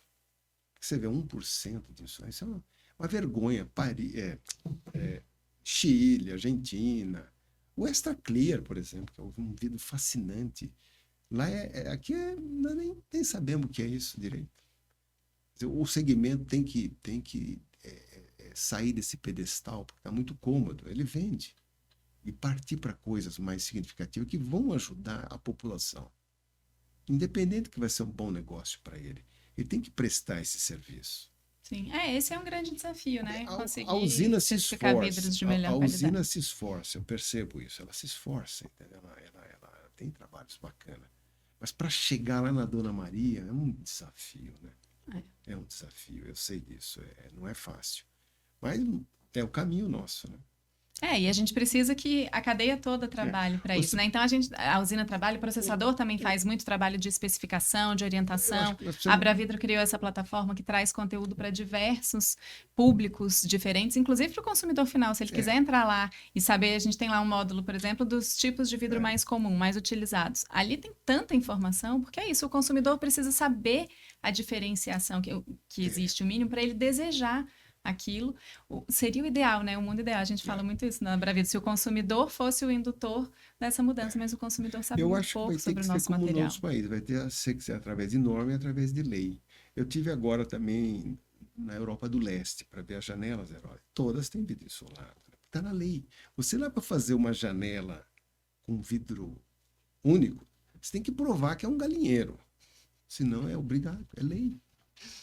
Você vê 1% disso, isso é uma vergonha. Chile, Argentina, o Extra Clear, por exemplo, que é um vidro fascinante. Lá aqui nem sabemos o que é isso direito. O segmento tem que sair desse pedestal, porque está muito cômodo. Ele vende. E partir para coisas mais significativas que vão ajudar a população. independente que vai ser um bom negócio para ele. Ele tem que prestar esse serviço. Sim, esse é um grande desafio, né? Conseguir A usina se certificar esforça. vidros de melhor A qualidade. usina se esforça, eu percebo isso. Ela se esforça, entendeu? Ela tem trabalhos bacanas. Mas para chegar lá na Dona Maria é um desafio, né? É um desafio, eu sei disso. Não é fácil. Mas é o caminho nosso, né? E a gente precisa que a cadeia toda trabalhe para isso, né? Então, a usina trabalha, o processador também faz muito trabalho de especificação, de orientação. A Abravidro criou essa plataforma que traz conteúdo para diversos públicos diferentes, inclusive para o consumidor final. Se ele quiser entrar lá e saber, a gente tem lá um módulo, por exemplo, dos tipos de vidro mais comum, mais utilizados. Ali tem tanta informação, porque é isso, o consumidor precisa saber a diferenciação que existe, o mínimo, para ele desejar aquilo. Seria o ideal, né? O mundo ideal. A gente fala muito isso na Abravidro. Se o consumidor fosse o indutor dessa mudança, mas o consumidor sabe muito pouco sobre o nosso material. Eu acho que vai ter que ser como no nosso país. Vai ter que ser através de norma e através de lei. Eu tive agora também na Europa do Leste para ver as janelas. Todas têm vidro insolado. Está na lei. Você lá para fazer uma janela com vidro único, você tem que provar que é um galinheiro. Senão é obrigado, é lei.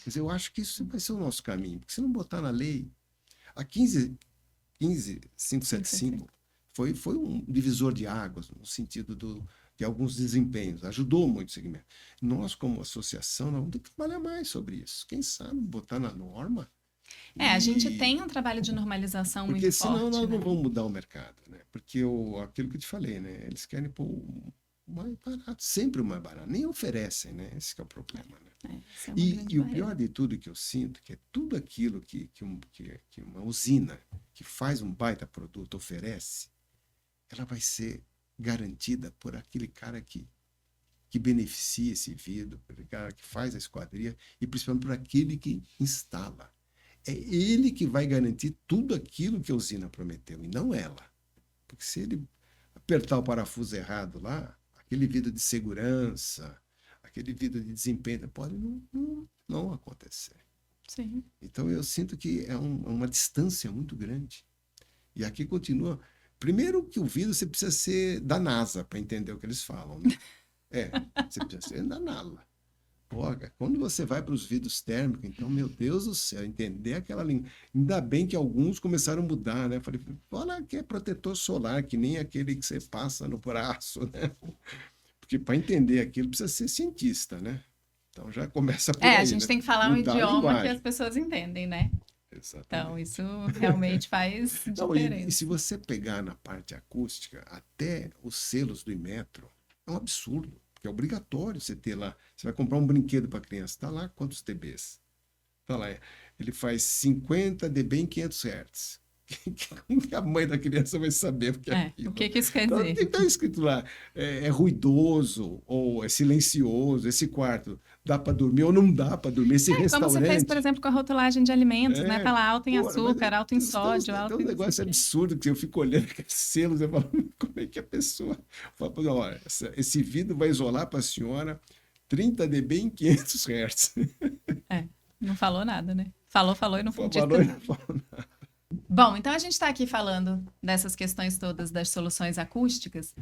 Quer dizer, eu acho que isso vai ser o nosso caminho. Porque se não botar na lei... A 15575 foi um divisor de águas no sentido de alguns desempenhos. Ajudou muito o segmento. Nós, como associação, nós vamos ter que trabalhar mais sobre isso. Quem sabe botar na norma... A gente tem um trabalho de normalização muito forte. Porque senão nós não vamos mudar o mercado. Né? Porque aquilo que eu te falei, né? Eles querem pôr o mais barato, sempre o mais barato. Nem oferecem, né? Esse que é o problema, né? E o pior de tudo que eu sinto, que é tudo aquilo que uma usina que faz um baita produto oferece, ela vai ser garantida por aquele cara que beneficia esse vidro, por aquele cara que faz a esquadria e principalmente por aquele que instala. É ele que vai garantir tudo aquilo que a usina prometeu e não ela. Porque se ele apertar o parafuso errado lá, aquele vidro de segurança, aquele vidro de desempenho pode não acontecer. Sim. Então eu sinto que é uma distância muito grande. E aqui continua. Primeiro que o vidro você precisa ser da NASA para entender o que eles falam. Né? Você precisa ser da NASA. Quando você vai para os vidros térmicos, então, meu Deus do céu, entender aquela língua. Ainda bem que alguns começaram a mudar, né? Falei, olha que é protetor solar, que nem aquele que você passa no braço, né? Porque para entender aquilo precisa ser cientista, né? Então já começa por aí, a gente tem que falar um idioma que as pessoas entendem, né? Exatamente. Então isso realmente faz diferença. E se você pegar na parte acústica, até os selos do Inmetro, é um absurdo. Porque é obrigatório você ter lá. Você vai comprar um brinquedo para criança, está lá quantos dBs? Está lá, ele faz 50 dB em 500 Hz. Como que a mãe da criança vai saber o que é aquilo? O que isso quer dizer? Então, está escrito lá, é ruidoso ou é silencioso, esse quarto dá para dormir ou não dá para dormir, esse restaurante... Como você fez, por exemplo, com a rotulagem de alimentos, né? Tá lá alto em açúcar, alto em sódio, alto em... Tem um negócio absurdo que eu fico olhando aqueles selos e falo, como é que a pessoa... Fala, olha, esse vidro vai isolar para a senhora 30 dB em 500 Hz. Não falou nada, né? Falou e não falou nada. Bom, então a gente está aqui falando dessas questões todas das soluções acústicas.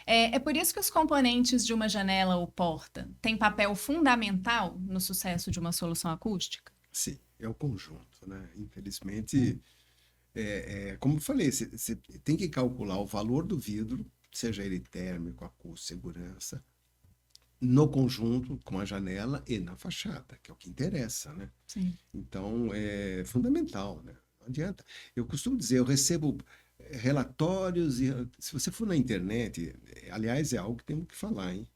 É por isso que os componentes de uma janela ou porta têm papel fundamental no sucesso de uma solução acústica? Sim, é o conjunto, né? Infelizmente, como eu falei, você tem que calcular o valor do vidro, seja ele térmico, acústico, segurança, no conjunto com a janela e na fachada, que é o que interessa, né? Sim. Então, é fundamental, né? Não adianta. Eu costumo dizer, eu recebo relatórios, e se você for na internet, aliás, é algo que temos que falar, hein?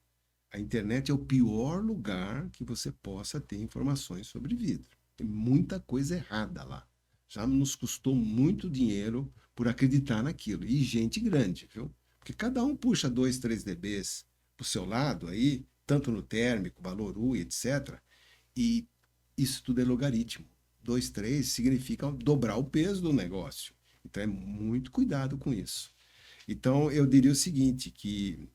A internet é o pior lugar que você possa ter informações sobre vidro. Tem muita coisa errada lá. Já nos custou muito dinheiro por acreditar naquilo. E gente grande, viu? Porque cada um puxa 2, 3 dBs para o seu lado aí, tanto no térmico, valor U, etc. E isso tudo é logaritmo. 2, 3 significa dobrar o peso do negócio. Então, é muito cuidado com isso. Então, eu diria o seguinte, que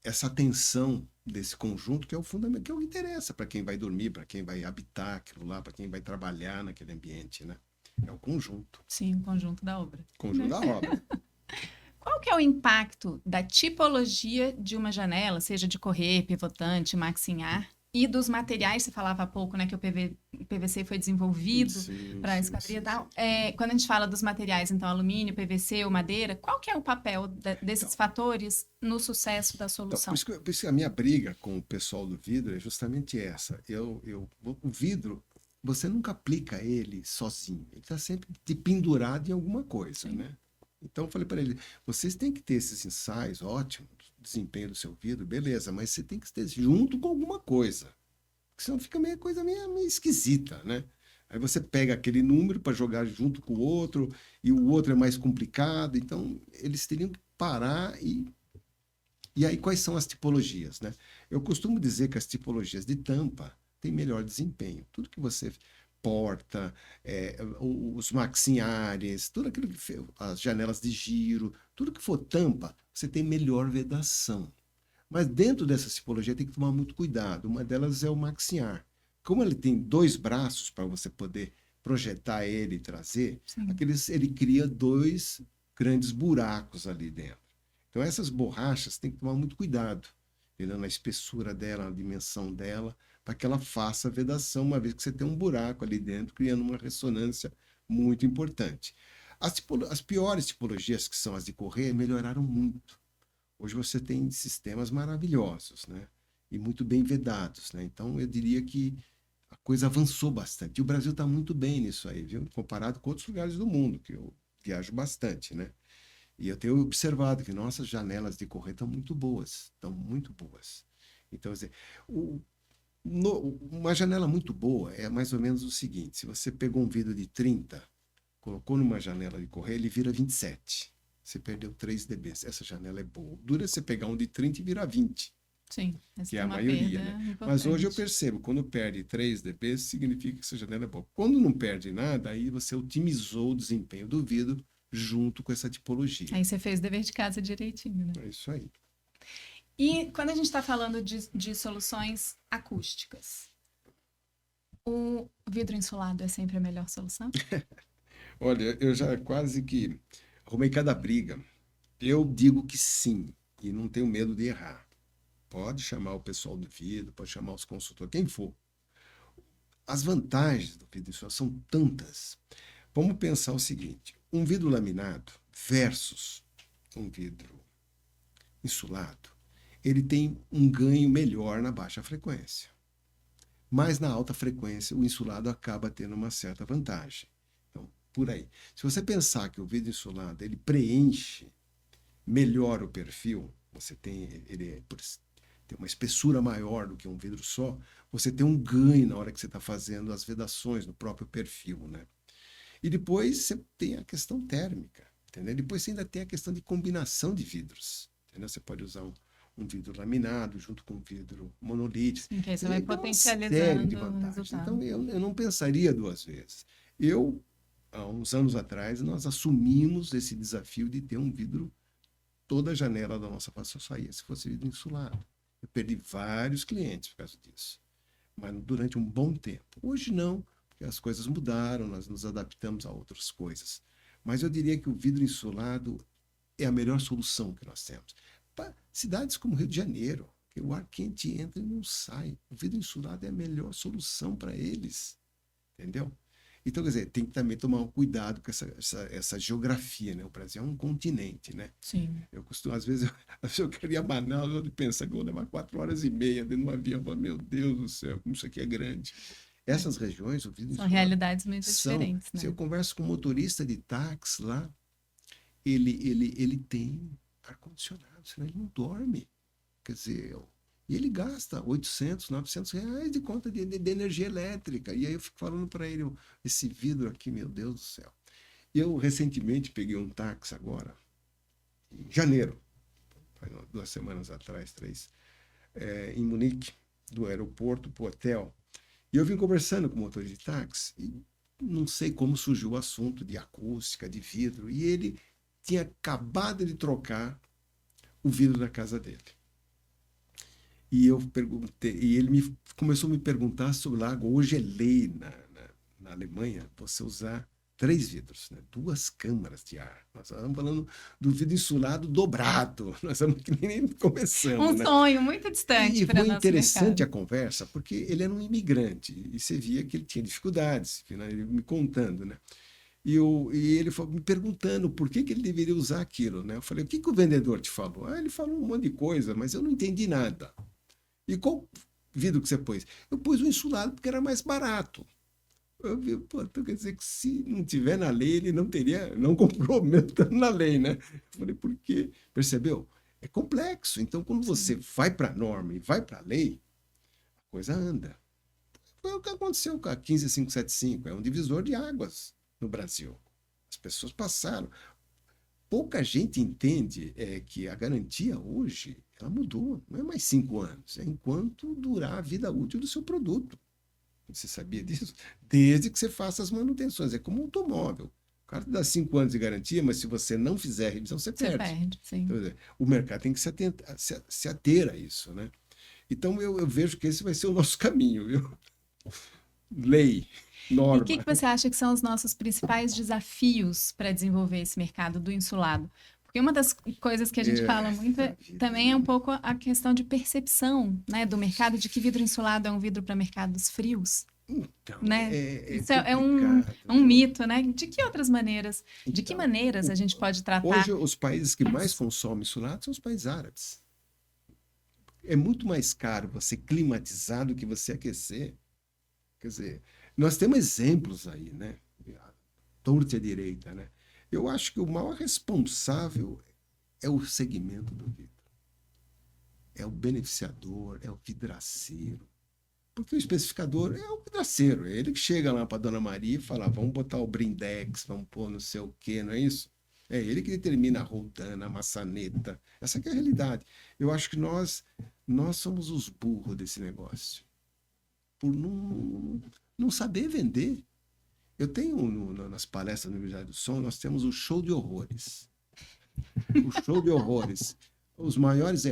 essa atenção desse conjunto que é o fundamento, que é o que interessa para quem vai dormir, para quem vai habitar aquilo lá, para quem vai trabalhar naquele ambiente, né? É o conjunto. Sim, o conjunto da obra. Conjunto da obra. Qual que é o impacto da tipologia de uma janela, seja de correr, pivotante, maxilhar, e dos materiais, você falava há pouco, né, que o PVC foi desenvolvido para esquadria e tal. Quando a gente fala dos materiais, então, alumínio, PVC ou madeira, qual que é o papel desses fatores no sucesso da solução? Por isso que a minha briga com o pessoal do vidro é justamente essa. O vidro, você nunca aplica ele sozinho. Ele está sempre pendurado em alguma coisa, Sim. né? Então eu falei para ele, vocês têm que ter esses ensaios, ótimo, desempenho do seu vidro, beleza, mas você tem que ter junto com alguma coisa. Porque senão fica coisa meio esquisita, né? Aí você pega aquele número para jogar junto com o outro, e o outro é mais complicado. Então, eles teriam que parar e aí, quais são as tipologias, né? Eu costumo dizer que as tipologias de tampa têm melhor desempenho. Tudo que você porta, os maxinhares, tudo aquilo as janelas de giro, tudo que for tampa, você tem melhor vedação. Mas dentro dessa tipologia tem que tomar muito cuidado. Uma delas é o maxilhar. Como ele tem dois braços para você poder projetar ele e trazer, ele cria dois grandes buracos ali dentro. Então essas borrachas tem que tomar muito cuidado, entendeu? Na espessura dela, na dimensão dela, para que ela faça a vedação, uma vez que você tem um buraco ali dentro, criando uma ressonância muito importante. As piores tipologias, que são as de correr, melhoraram muito. Hoje você tem sistemas maravilhosos, né? E muito bem vedados, né? Então eu diria que a coisa avançou bastante. E o Brasil está muito bem nisso aí, viu? Comparado com outros lugares do mundo, que eu viajo bastante, né? E eu tenho observado que nossas janelas de correr estão muito boas, estão muito boas. Então, quer dizer, uma janela muito boa é mais ou menos o seguinte: se você pegou um vidro de 30, colocou numa janela de correr, ele vira 27. Você perdeu 3 dB. Essa janela é boa. Dura você pegar um de 30 e virar 20. Sim, que é a maioria, né? Mas hoje eu percebo, quando perde 3 dB, significa que essa janela é boa. Quando não perde nada, aí você otimizou o desempenho do vidro junto com essa tipologia. Aí você fez o dever de casa direitinho, né? É isso aí. E quando a gente está falando de soluções acústicas, o vidro insulado é sempre a melhor solução? Olha, eu já quase que arrumei cada briga. Eu digo que sim, e não tenho medo de errar. Pode chamar o pessoal do vidro, pode chamar os consultores, quem for. As vantagens do vidro insulado são tantas. Vamos pensar o seguinte: um vidro laminado versus um vidro insulado, ele tem um ganho melhor na baixa frequência. Mas na alta frequência, o insulado acaba tendo uma certa vantagem. Então, por aí. Se você pensar que o vidro insulado ele preenche melhor o perfil, você tem tem uma espessura maior do que um vidro só, você tem um ganho na hora que você está fazendo as vedações no próprio perfil, né? E depois você tem a questão térmica, entendeu? Depois você ainda tem a questão de combinação de vidros, entendeu? Você pode usar um vidro laminado junto com um vidro monolítico. Sim, que aí você vai potencializando uma série de o vantagens. resultado. Então eu não pensaria duas vezes. Há uns anos atrás, nós assumimos esse desafio de ter um vidro, toda a janela da nossa face só saía se fosse vidro insulado. Eu perdi vários clientes por causa disso, mas durante um bom tempo. Hoje não, porque as coisas mudaram, nós nos adaptamos a outras coisas. Mas eu diria que o vidro insulado é a melhor solução que nós temos. Para cidades como Rio de Janeiro, que o ar quente entra e não sai, o vidro insulado é a melhor solução para eles, entendeu? Então, quer dizer, tem que também tomar um cuidado com essa geografia, né? O Brasil é um continente, né? Sim. Eu costumo, às vezes, eu queria Manaus, eu penso que eu vou levar 4 horas e meia dentro de um avião. Eu falo, meu Deus do céu, como isso aqui é grande. Essas regiões, o vidro São insulado, realidades muito diferentes, né? Se eu converso com um motorista de táxi lá, ele tem ar-condicionado, senão ele não dorme. Quer dizer, e ele gasta 800, 900 reais de conta de energia elétrica. E aí eu fico falando para ele, esse vidro aqui, meu Deus do céu. Eu recentemente peguei um táxi agora, em janeiro, 2 semanas atrás, 3, em Munique, do aeroporto para o hotel. E eu vim conversando com o motorista de táxi, e não sei como surgiu o assunto de acústica, de vidro, e ele tinha acabado de trocar o vidro da casa dele. E eu perguntei, e ele começou a me perguntar sobre lá. Hoje é lei na Alemanha você usar 3 vidros, né? 2 câmaras de ar. Nós estamos falando do vidro insulado dobrado. Nós estamos que nem começamos, Um né? sonho muito distante E para foi nosso interessante mercado. a conversa, porque ele era um imigrante e você via que ele tinha dificuldades, né? Ele me contando, né? E ele me perguntando por que ele deveria usar aquilo, né? Eu falei, o que o vendedor te falou? Ah, ele falou um monte de coisa, mas eu não entendi nada. E qual vidro que você pôs? Eu pus o insulado porque era mais barato. Eu vi, pô, então quer dizer que se não tiver na lei, ele não teria, não comprou mesmo estando na lei, né? Eu falei, por quê? Percebeu? É complexo. Então, quando você Sim. vai para a norma e vai para a lei, a coisa anda. Foi o que aconteceu com a 15575, é um divisor de águas no Brasil. As pessoas passaram. Pouca gente entende que a garantia hoje, ela mudou. Não é mais 5 anos, é enquanto durar a vida útil do seu produto. Você sabia disso? Desde que você faça as manutenções. É como um automóvel. O cara te dá 5 anos de garantia, mas se você não fizer a revisão, você Você perde. perde, sim. Então, o mercado tem que se ater a isso, né? Então, eu vejo que esse vai ser o nosso caminho, viu? Lei, E o que norma. que você acha que são os nossos principais desafios para desenvolver esse mercado do insulado? Porque uma das coisas que a gente fala muito Essa vida, também é viu? um pouco a questão de percepção, né, do mercado, de que vidro insulado é um vidro para mercados frios, Então, né? é Isso complicado, é um viu? mito, né? De que Então, maneiras a gente pode tratar? hoje os países que mais consomem insulado são os países árabes. É muito mais caro você climatizar do que você aquecer. Quer dizer, nós temos exemplos aí, né? Torta à direita, né? Eu acho que o maior responsável é o segmento do vidro. É o beneficiador, é o vidraceiro. Porque o especificador é o vidraceiro, é ele que chega lá para Dona Maria e fala, vamos botar o brindex, vamos pôr não sei o quê, não é isso? É ele que determina a roldana, a maçaneta. Essa que é a realidade. Eu acho que nós somos os burros desse negócio. Por não saber vender. Eu tenho nas palestras da Universidade do Som, nós temos o show de horrores. O show de horrores. Os maiores.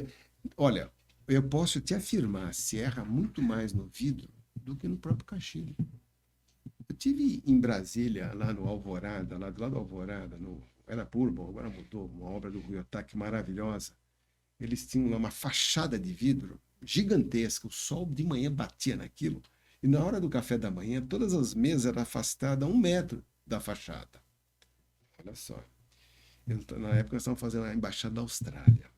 Olha, eu posso te afirmar, se erra muito mais no vidro do que no próprio caixilho. Eu tive em Brasília, lá no Alvorada, lá do lado do Alvorada, era Bourbon, agora mudou, uma obra do Rui Otaki maravilhosa. Eles tinham lá uma fachada de vidro gigantesca, o sol de manhã batia naquilo, e na hora do café da manhã, todas as mesas eram afastadas a 1 metro da fachada. Olha só. Na época nós estávamos fazendo a embaixada da Austrália.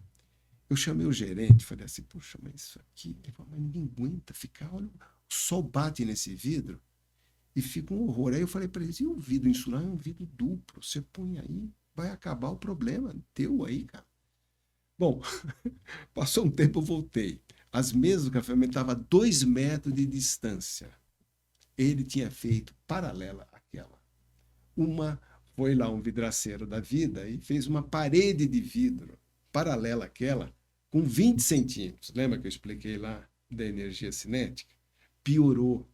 Eu chamei o gerente, falei assim, puxa, mas isso aqui, ele falou, mas ninguém aguenta ficar, olha, o sol bate nesse vidro e fica um horror. Aí eu falei para eles, e o vidro insular é um vidro duplo, você põe aí, vai acabar o problema teu aí, cara. Bom, passou um tempo, eu voltei. As mesas do café estavam a 2 metros de distância. Ele tinha feito paralela àquela. Uma foi lá um vidraceiro da vida e fez uma parede de vidro paralela àquela com 20 centímetros. Lembra que eu expliquei lá da energia cinética? Piorou.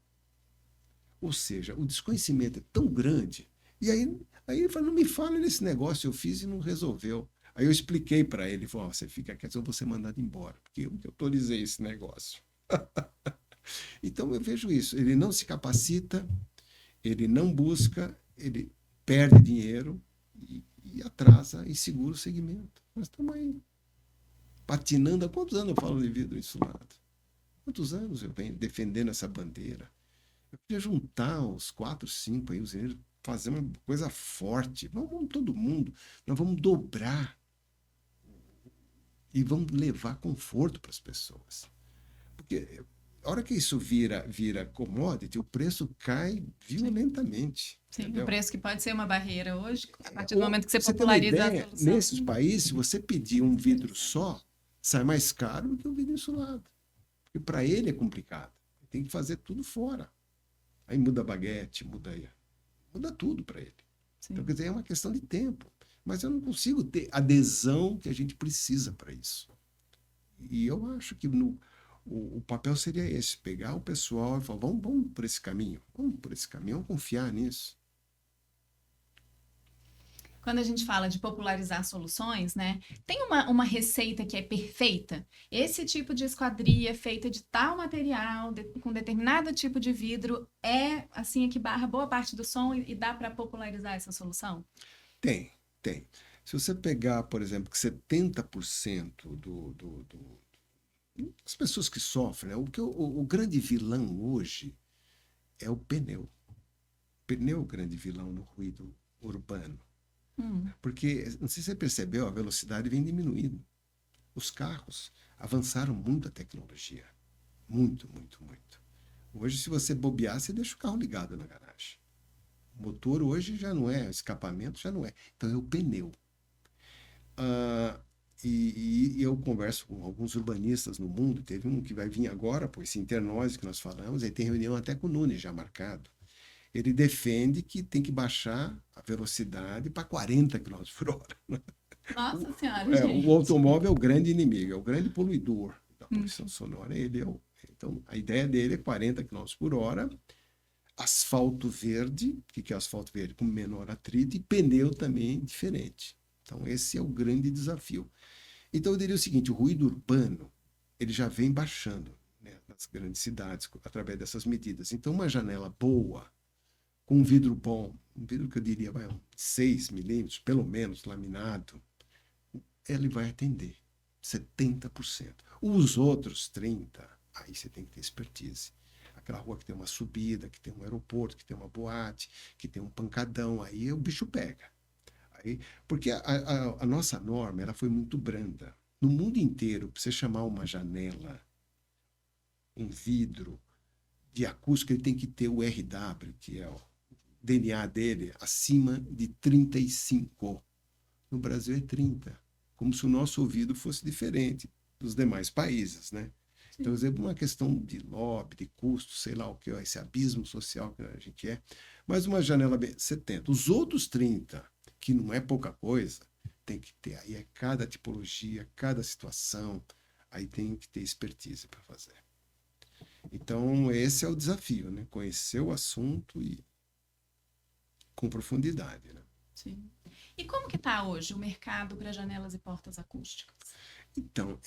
Ou seja, o desconhecimento é tão grande. E aí ele falou, não me fala nesse negócio, eu fiz e não resolveu. Aí eu expliquei para ele, falou, oh, você fica quieto, eu vou ser mandado embora, porque eu que autorizei esse negócio. Então eu vejo isso, ele não se capacita, ele não busca, ele perde dinheiro e atrasa e segura o segmento. Nós estamos aí patinando. Há quantos anos eu falo de vidro insulado? Quantos anos eu venho defendendo essa bandeira? Eu queria juntar os 4, 5 aí, os engenheiros, fazer uma coisa forte. Vamos todo mundo, nós vamos dobrar e vamos levar conforto para as pessoas. Porque a hora que isso vira commodity, o preço cai violentamente. Sim, o Entendeu? preço que pode ser uma barreira hoje, a partir do Ou, momento que você você tem uma populariza a ideia, solução. nesses países, se você pedir um vidro só, sai mais caro do que o vidro insulado. Porque para ele é complicado. Tem que fazer tudo fora. Aí muda a baguete, muda tudo para ele. Sim. Então, quer dizer, é uma questão de tempo. Mas eu não consigo ter adesão que a gente precisa para isso. E eu acho que o papel seria esse: pegar o pessoal e falar, vamos por esse caminho, vamos confiar nisso. quando a gente fala de popularizar soluções, né? Tem uma receita que é perfeita? Esse tipo de esquadria feita de tal material, com determinado tipo de vidro, é assim a que barra boa parte do som e dá para popularizar essa solução? Tem, tem. Se você pegar, por exemplo, que 70% as pessoas que sofrem, né? O grande vilão hoje é o pneu. O pneu é o grande vilão no ruído urbano. Hum, Porque, não sei se você percebeu, a velocidade vem diminuindo. Os carros avançaram muito a tecnologia. Muito, muito, muito. Hoje, se você bobear, você deixa o carro ligado na garagem. O motor hoje já não é, o escapamento já não é. Então é o pneu. Ah, e eu converso com alguns urbanistas no mundo, teve um que vai vir agora, por esse Internose que nós falamos, aí tem reunião até com o Nunes já marcado. Ele defende que tem que baixar a velocidade para 40 km por hora. nossa senhora, O gente. automóvel é o grande inimigo, é o grande poluidor da Hum, poluição sonora. Então, a ideia dele é 40 km por hora, asfalto verde, o que é asfalto verde? Com menor atrito, e pneu também diferente. Então, esse é o grande desafio. Então, eu diria o seguinte: o ruído urbano ele já vem baixando, né, nas grandes cidades através dessas medidas. Então, uma janela boa, com um vidro bom, um vidro que eu diria vai 6 milímetros, pelo menos, laminado, ele vai atender 70%. Os outros 30%, aí você tem que ter expertise. Aquela rua que tem uma subida, que tem um aeroporto, que tem uma boate, que tem um pancadão, aí o bicho pega. Aí, porque a nossa norma ela foi muito branda. No mundo inteiro, para você chamar uma janela, um vidro de acústica, ele tem que ter o RW, que é o DNA dele, acima de 35. No Brasil é 30. Como se o nosso ouvido fosse diferente dos demais países, né? Então, sim. exemplo, uma questão de lobby, de custo, sei lá o que, esse abismo social que a gente é. Mas uma janela 70. Os outros 30, que não é pouca coisa, tem que ter. Aí é cada tipologia, cada situação, aí tem que ter expertise para fazer. Então, esse é o desafio, né? Conhecer o assunto e com profundidade, né? Sim. E como que está hoje o mercado para janelas e portas acústicas? Então,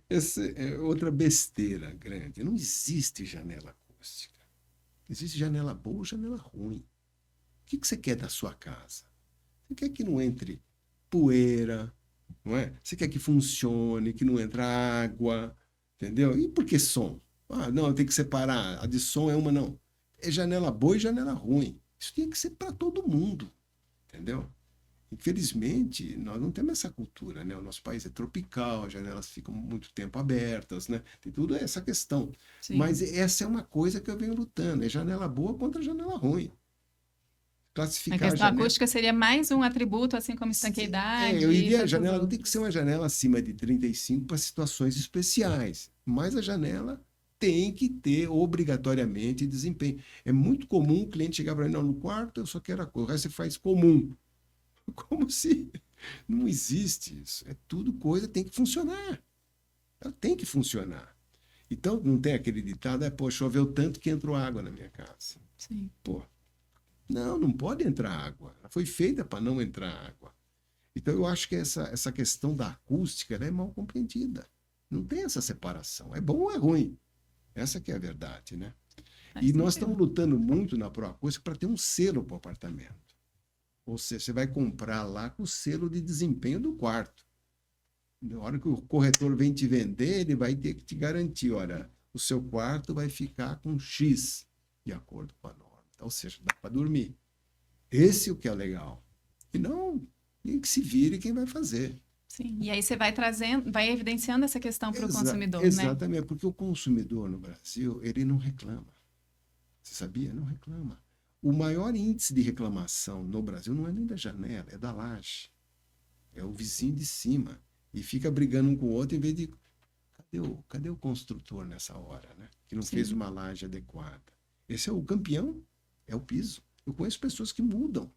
essa é outra besteira grande. Não existe janela acústica. Existe janela boa ou janela ruim. O que você quer da sua casa? Você quer que não entre poeira, não é? Você quer que funcione, que não entre água, entendeu? E por que som? Ah, não, tem que separar. A de som é uma, não. É janela boa e janela ruim. Isso tem que ser para todo mundo, entendeu? Infelizmente, nós não temos essa cultura, né? O nosso país é tropical, as janelas ficam muito tempo abertas, né? Tem tudo essa questão. Sim. Mas essa é uma coisa que eu venho lutando, é janela boa contra janela ruim. A Classificar a questão janela. acústica seria mais um atributo, assim como Eu estanqueidade e iria, a tantos janela tem que ser outros. uma janela acima de 35 para situações especiais. Mas a janela tem que ter obrigatoriamente desempenho. É muito comum o cliente chegar para mim, não, no quarto eu só quero a cor, o resto você faz comum. Como se não existe isso. É tudo coisa, tem que funcionar. Ela tem que funcionar. Então, não tem aquele ditado, pô, choveu tanto que entrou água na minha casa. Sim. Pô, não, não pode entrar água. Ela foi feita para não entrar água. Então, eu acho que essa questão da acústica ela é mal compreendida. Não tem essa separação. É bom ou é ruim? Essa que é a verdade, né? Faz E nós estamos sentido. lutando muito na Proacústica para ter um selo para o apartamento. Ou seja, você vai comprar lá com o selo de desempenho do quarto. Na hora que o corretor vem te vender, ele vai ter que te garantir, olha, o seu quarto vai ficar com X, de acordo com a norma. Ou seja, dá para dormir. Esse é o que é legal. E não, tem que se vire quem vai fazer. Sim. E aí você vai trazendo, vai evidenciando essa questão para o consumidor, né? Exatamente, porque o consumidor no Brasil, ele não reclama. Você sabia? Não reclama. O maior índice de reclamação no Brasil não é nem da janela, é da laje. É o vizinho de cima. E fica brigando um com o outro em vez de. Cadê o construtor nessa hora, né? Que não fez Sim. uma laje adequada. Esse é o campeão, é o piso. Eu conheço pessoas que mudam,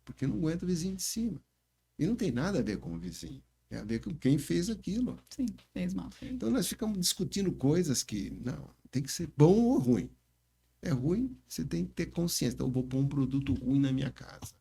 porque não aguenta o vizinho de cima. E não tem nada a ver com o vizinho. Tem a ver com quem fez aquilo. Sim, fez mal feito. Então nós ficamos discutindo coisas que, não, tem que ser bom ou ruim. É ruim, você tem que ter consciência. Então eu vou pôr um produto ruim na minha casa.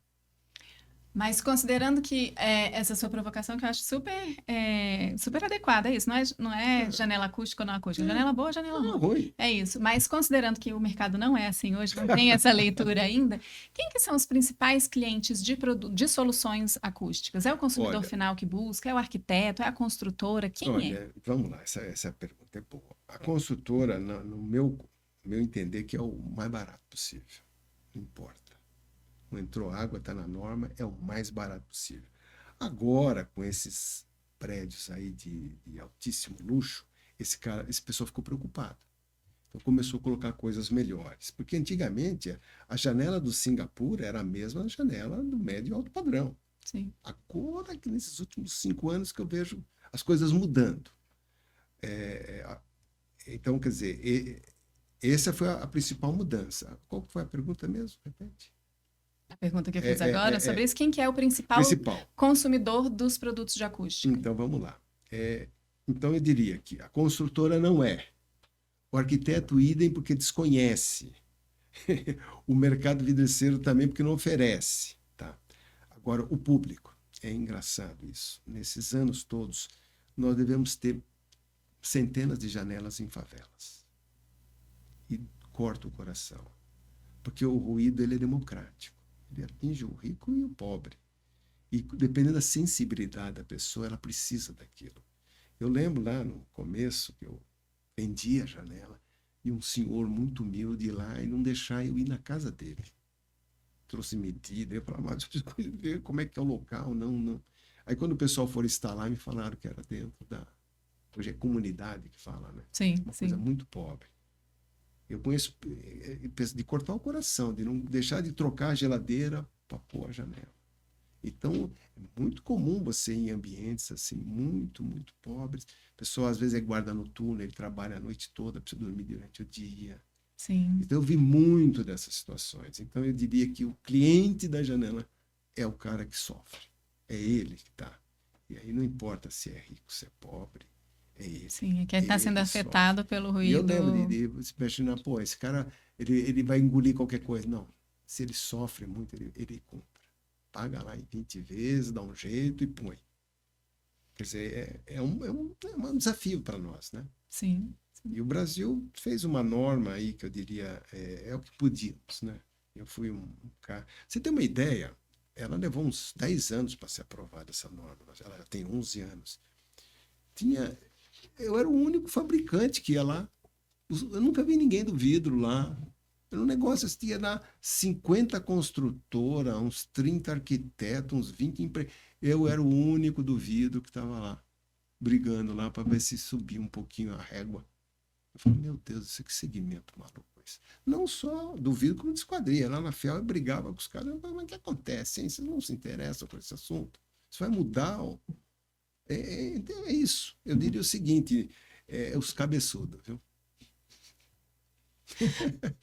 Mas considerando que essa sua provocação, que eu acho super adequada, é isso, não é janela acústica ou não acústica, janela boa, janela Não é ruim. ruim. É isso. Mas considerando que o mercado não é assim hoje, não tem essa leitura ainda, quem que são os principais clientes de soluções acústicas? É o consumidor Olha, final que busca? É o arquiteto? É a construtora? Quem é? olha, vamos lá, essa pergunta é boa. A construtora, no meu entender, que é o mais barato possível. Não importa. Não entrou água, está na norma, é o mais barato possível. Agora, com esses prédios aí de altíssimo luxo, esse pessoal ficou preocupado. Então começou a colocar coisas melhores. Porque antigamente a janela do Singapura era a mesma janela do médio e alto padrão. Sim. Agora que nesses últimos 5 anos que eu vejo as coisas mudando. Então, quer dizer, essa foi a principal mudança. Qual foi a pergunta mesmo? Repete. A pergunta que eu É, fiz é, agora é, sobre é isso, quem que é o principal principal. consumidor dos produtos de acústica? Então, vamos lá. Então, eu diria que a construtora não é. O arquiteto, idem, porque desconhece. O mercado vidreceiro também, porque não oferece. Tá? Agora, o público. É engraçado isso. Nesses anos todos, nós devemos ter centenas de janelas em favelas. E corta o coração. Porque o ruído ele é democrático. Ele atinge o rico e o pobre. E dependendo da sensibilidade da pessoa, ela precisa daquilo. Eu lembro lá no começo que eu vendia a janela e um senhor muito humilde ir lá e não deixar eu ir na casa dele. Trouxe medida, eu falava, mas eu preciso ver como é que é o local, não. Aí quando o pessoal for instalar, me falaram que era dentro da... Hoje é comunidade que fala, né? Sim, Uma sim. coisa muito pobre. Eu conheço de cortar o coração, de não deixar de trocar a geladeira para pôr a janela. Então, é muito comum você ir em ambientes assim, muito, muito pobres. A pessoa às vezes é guarda noturna, ele trabalha a noite toda, precisa dormir durante o dia. Sim. Então, eu vi muito dessas situações. Então, eu diria que o cliente da janela é o cara que sofre. É ele que está. E aí não importa se é rico, se é pobre, é ele. Sim, é quem está sendo Ele afetado sofre. pelo E eu ruído. lembro de se imaginar, pô, esse cara, ele vai engolir qualquer coisa. Não. Se ele sofre muito, ele compra. Paga lá em 20 vezes, dá um jeito e põe. Quer dizer, é um desafio para nós, né? Sim. E o Brasil fez uma norma aí que eu diria é o que podíamos, né? Eu fui um cara... Você tem uma ideia? Ela levou uns 10 anos para ser aprovada, essa norma. Ela já tem 11 anos. Eu era o único fabricante que ia lá. Eu nunca vi ninguém do vidro lá. Era um negócio, assim, tinha lá 50 construtoras, uns 30 arquitetos, uns 20 empresas. Eu era o único do vidro que estava lá, brigando lá para ver se subia um pouquinho a régua. Eu falei, meu Deus, isso é que segmento maluco esse. Não só do vidro, como de esquadria. Lá na FEAL eu brigava com os caras. Eu falei, mas o que acontece, hein? Vocês não se interessam por esse assunto? Isso vai mudar? É isso. Eu diria o seguinte, os cabeçudos, viu?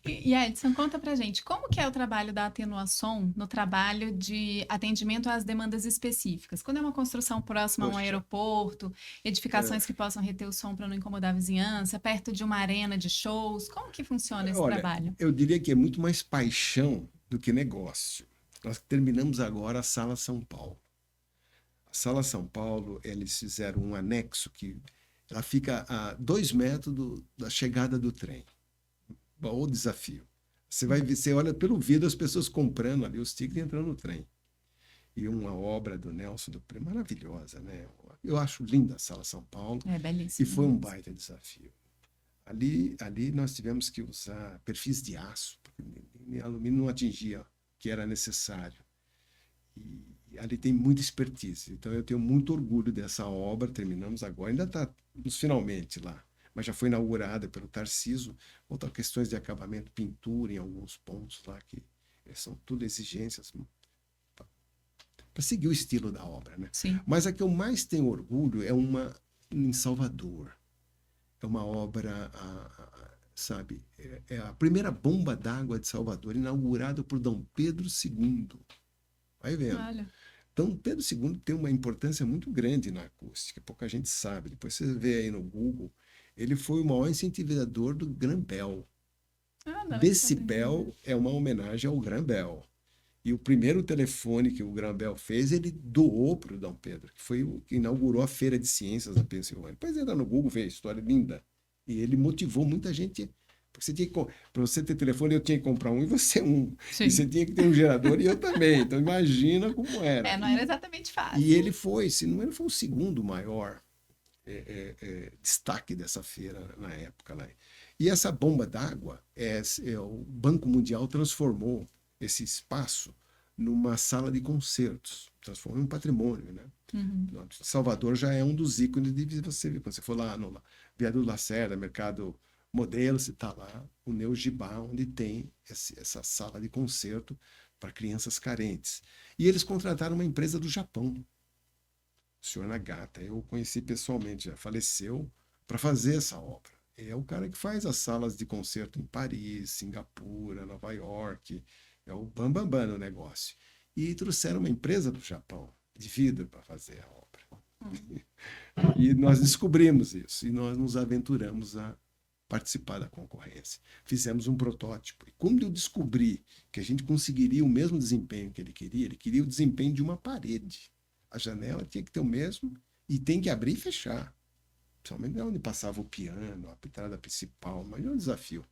E Edson, conta pra gente, como que é o trabalho da atenuação no trabalho de atendimento às demandas específicas? Quando é uma construção próxima a um Poxa, aeroporto, edificações que possam reter o som para não incomodar a vizinhança, perto de uma arena de shows, como que funciona esse olha, trabalho? eu diria que é muito mais paixão do que negócio. Nós terminamos agora a Sala São Paulo. A Sala São Paulo, eles fizeram um anexo que ela fica a 2 metros da chegada do trem. O desafio. Você vai ver, você olha pelo vidro as pessoas comprando ali os tickets e entrando no trem. E uma obra do Nelson do Pré, maravilhosa, né? Eu acho linda a Sala São Paulo. É E belíssimo. foi um baita desafio. Ali nós tivemos que usar perfis de aço, porque alumínio não atingia o que era necessário. E ali tem muita expertise. Então eu tenho muito orgulho dessa obra. Terminamos agora, ainda está nos finalmente lá, mas já foi inaugurada pelo Tarciso. Outras questões de acabamento, pintura em alguns pontos lá, que são tudo exigências para seguir o estilo da obra, né? Sim. Mas a que eu mais tenho orgulho é uma em Salvador. É uma obra, sabe, é a primeira bomba d'água de Salvador, inaugurada por Dom Pedro II. Vai vendo. Olha. Dom Pedro II tem uma importância muito grande na acústica, pouca gente sabe. Depois você vê aí no Google, ele foi o maior incentivador do Gran Bel. Ah, não, Decibel é uma homenagem ao Gran Bel. E o primeiro telefone que o Graham Bell fez, ele doou para o Dom Pedro, que foi o que inaugurou a Feira de Ciências da Pensilvânia. Depois entra no Google, vê a história linda. E ele motivou muita gente. Porque para você ter telefone, eu tinha que comprar um e você um. Sim. E você tinha que ter um gerador e eu também. Então imagina como era. Não era exatamente fácil. E ele foi, se não ele foi o segundo maior destaque dessa feira na época lá. E essa bomba d'água, o Banco Mundial transformou esse espaço numa sala de concertos, transformou em um patrimônio, né? Uhum. Salvador já é um dos ícones de você ver. Quando você for lá no Viaduto Lacerda, Mercado Modelo, você está lá, o Neo Gibá, onde tem essa sala de concerto para crianças carentes. E eles contrataram uma empresa do Japão, o senhor Nagata. Eu o conheci pessoalmente, já faleceu, para fazer essa obra. É o cara que faz as salas de concerto em Paris, Singapura, Nova York. É o bambambam bam, bam no negócio. E trouxeram uma empresa do Japão de vidro para fazer a obra. E nós descobrimos isso. E nós nos aventuramos a participar da concorrência. Fizemos um protótipo. E quando eu descobri que a gente conseguiria o mesmo desempenho que ele queria o desempenho de uma parede. A janela tinha que ter o mesmo e tem que abrir e fechar. Principalmente onde passava o piano, a entrada principal, mas é um desafio.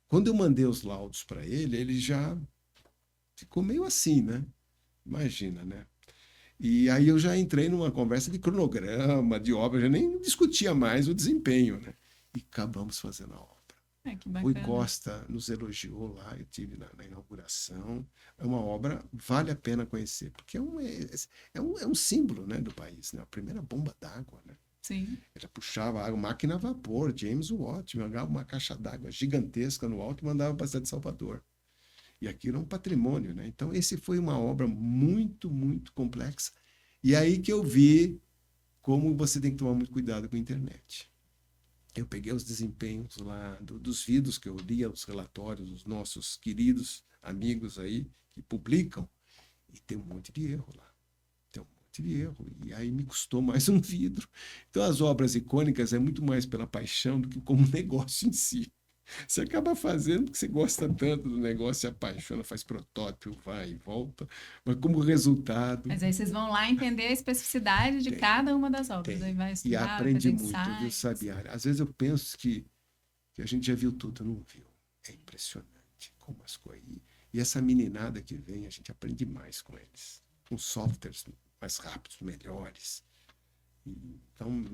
Quando eu mandei os laudos para ele, ele já ficou meio assim, né? Imagina, né? E aí eu já entrei numa conversa de cronograma, de obra, já nem discutia mais o desempenho, né? E acabamos fazendo a obra. Que bacana. Rui Costa nos elogiou lá, eu tive na inauguração. É uma obra, vale a pena conhecer, porque é um símbolo, né, do país, né? A primeira bomba d'água, né? Sim. Ela puxava água, máquina a vapor, James Watt, jogava uma caixa d'água gigantesca no alto e mandava para a cidade de Salvador. E aquilo é um patrimônio, né? Então, esse foi uma obra muito, muito complexa. E aí que eu vi como você tem que tomar muito cuidado com a internet. Eu peguei os desempenhos lá dos vídeos que eu lia, os relatórios dos nossos queridos amigos aí que publicam, e tem um monte de erro lá. Tem um monte de erro. E aí me custou mais um vidro. Então, as obras icônicas é muito mais pela paixão do que como negócio em si. Você acaba fazendo porque você gosta tanto do negócio, se apaixona, faz protótipo, vai e volta, mas como resultado... Mas aí vocês vão lá entender a especificidade de cada uma das obras. Aí vai estudar, e aprende muito, ensaios. viu, Sabiá? Às vezes eu penso que a gente já viu tudo, não viu. É impressionante como as coisas... E essa meninada que vem, a gente aprende mais com eles. Com softwares mais rápidos, melhores. Então,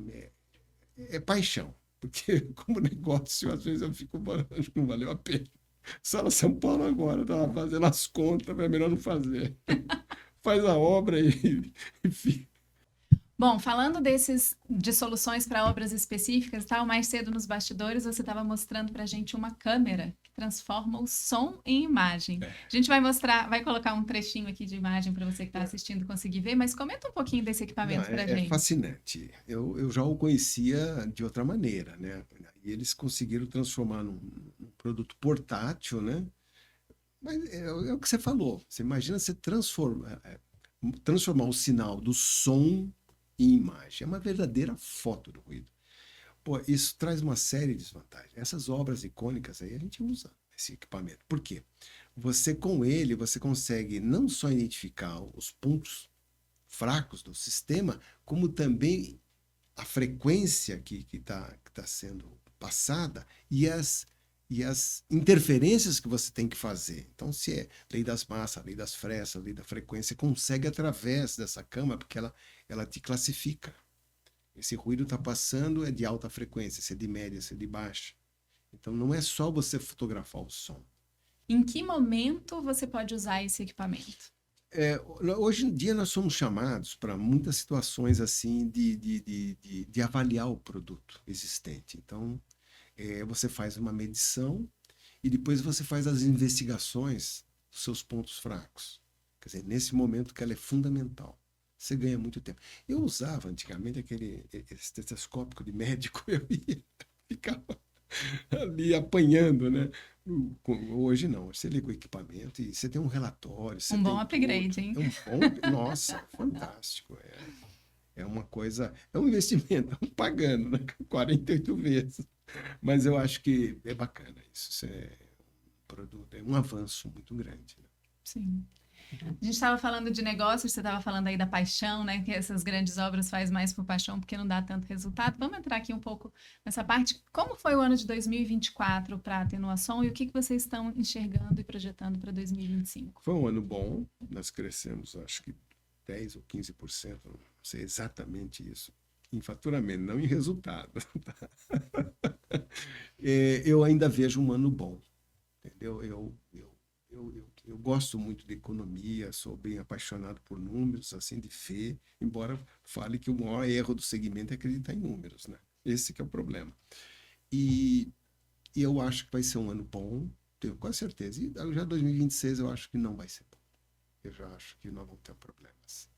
é paixão. Porque, como negócio, às vezes eu fico acho que não valeu a pena. Só na São Paulo agora, estava fazendo as contas, é melhor não fazer. Faz a obra e fica. Bom, falando de soluções para obras específicas, tal, mais cedo nos bastidores você estava mostrando para a gente uma câmera que transforma o som em imagem. A gente vai colocar um trechinho aqui de imagem para você que está assistindo conseguir ver, mas comenta um pouquinho desse equipamento para a gente. É fascinante. Eu já o conhecia de outra maneira, né? E eles conseguiram transformar num produto portátil, né? Mas é o que você falou. Você imagina você transformar o sinal do som em imagem. É uma verdadeira foto do ruído. Pô, isso traz uma série de desvantagens. Essas obras icônicas aí a gente usa esse equipamento. Por quê? Com ele, você consegue não só identificar os pontos fracos do sistema, como também a frequência que está sendo passada e as interferências que você tem que fazer. Então, se é lei das massas, lei das fressas, lei da frequência, consegue através dessa câmera, porque ela te classifica. Esse ruído está passando, é de alta frequência, se é de média, se é de baixa. Então, não é só você fotografar o som. Em que momento você pode usar esse equipamento? Hoje em dia, nós somos chamados para muitas situações assim de avaliar o produto existente. Então, você faz uma medição e depois você faz as investigações dos seus pontos fracos. Quer dizer, nesse momento que ela é fundamental. Você ganha muito tempo. Eu usava antigamente aquele estetoscópio de médico, eu ficava ali apanhando, né? Hoje não, você liga o equipamento e você tem um relatório. Você um bom tem upgrade, tudo. hein? Nossa, fantástico. É uma coisa, é um investimento, pagando, né? 48 vezes. Mas eu acho que é bacana isso. É um avanço muito grande. Né? Sim. A gente estava falando de negócios, você estava falando aí da paixão, né? Que essas grandes obras faz mais por paixão porque não dá tanto resultado. Vamos entrar aqui um pouco nessa parte. Como foi o ano de 2024 para a Atenuação e o que vocês estão enxergando e projetando para 2025? Foi um ano bom, nós crescemos, acho que 10 ou 15%, não sei exatamente isso, em faturamento, não em resultado. Eu ainda vejo um ano bom, entendeu? Eu gosto muito de economia, sou bem apaixonado por números, assim, de fé, embora fale que o maior erro do segmento é acreditar em números, né? Esse que é o problema. E, e eu acho que vai ser um ano bom, tenho quase certeza. E já 2026 eu acho que não vai ser bom. Eu já acho que nós vamos ter problemas.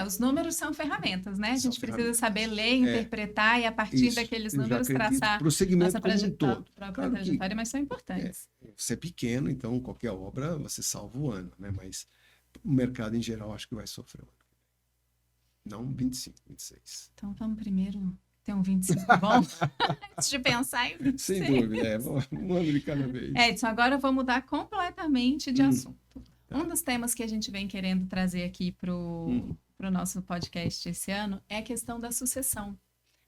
Os números são ferramentas, né? A São gente precisa ferramentas. saber ler, interpretar e a partir Isso, daqueles eu já números acredito traçar para o segmento nossa como um todo. própria Claro que trajetória, mas são importantes. você é pequeno, então qualquer obra você salva o ano, né? Mas o mercado em geral acho que vai sofrer o ano. Não 25, 26. Então vamos primeiro ter um 25 bom, antes de pensar em 26. Sem dúvida, um ano de cada vez. Edson, agora eu vou mudar completamente de assunto. Tá. Um dos temas que a gente vem querendo trazer aqui para o nosso podcast esse ano é a questão da sucessão.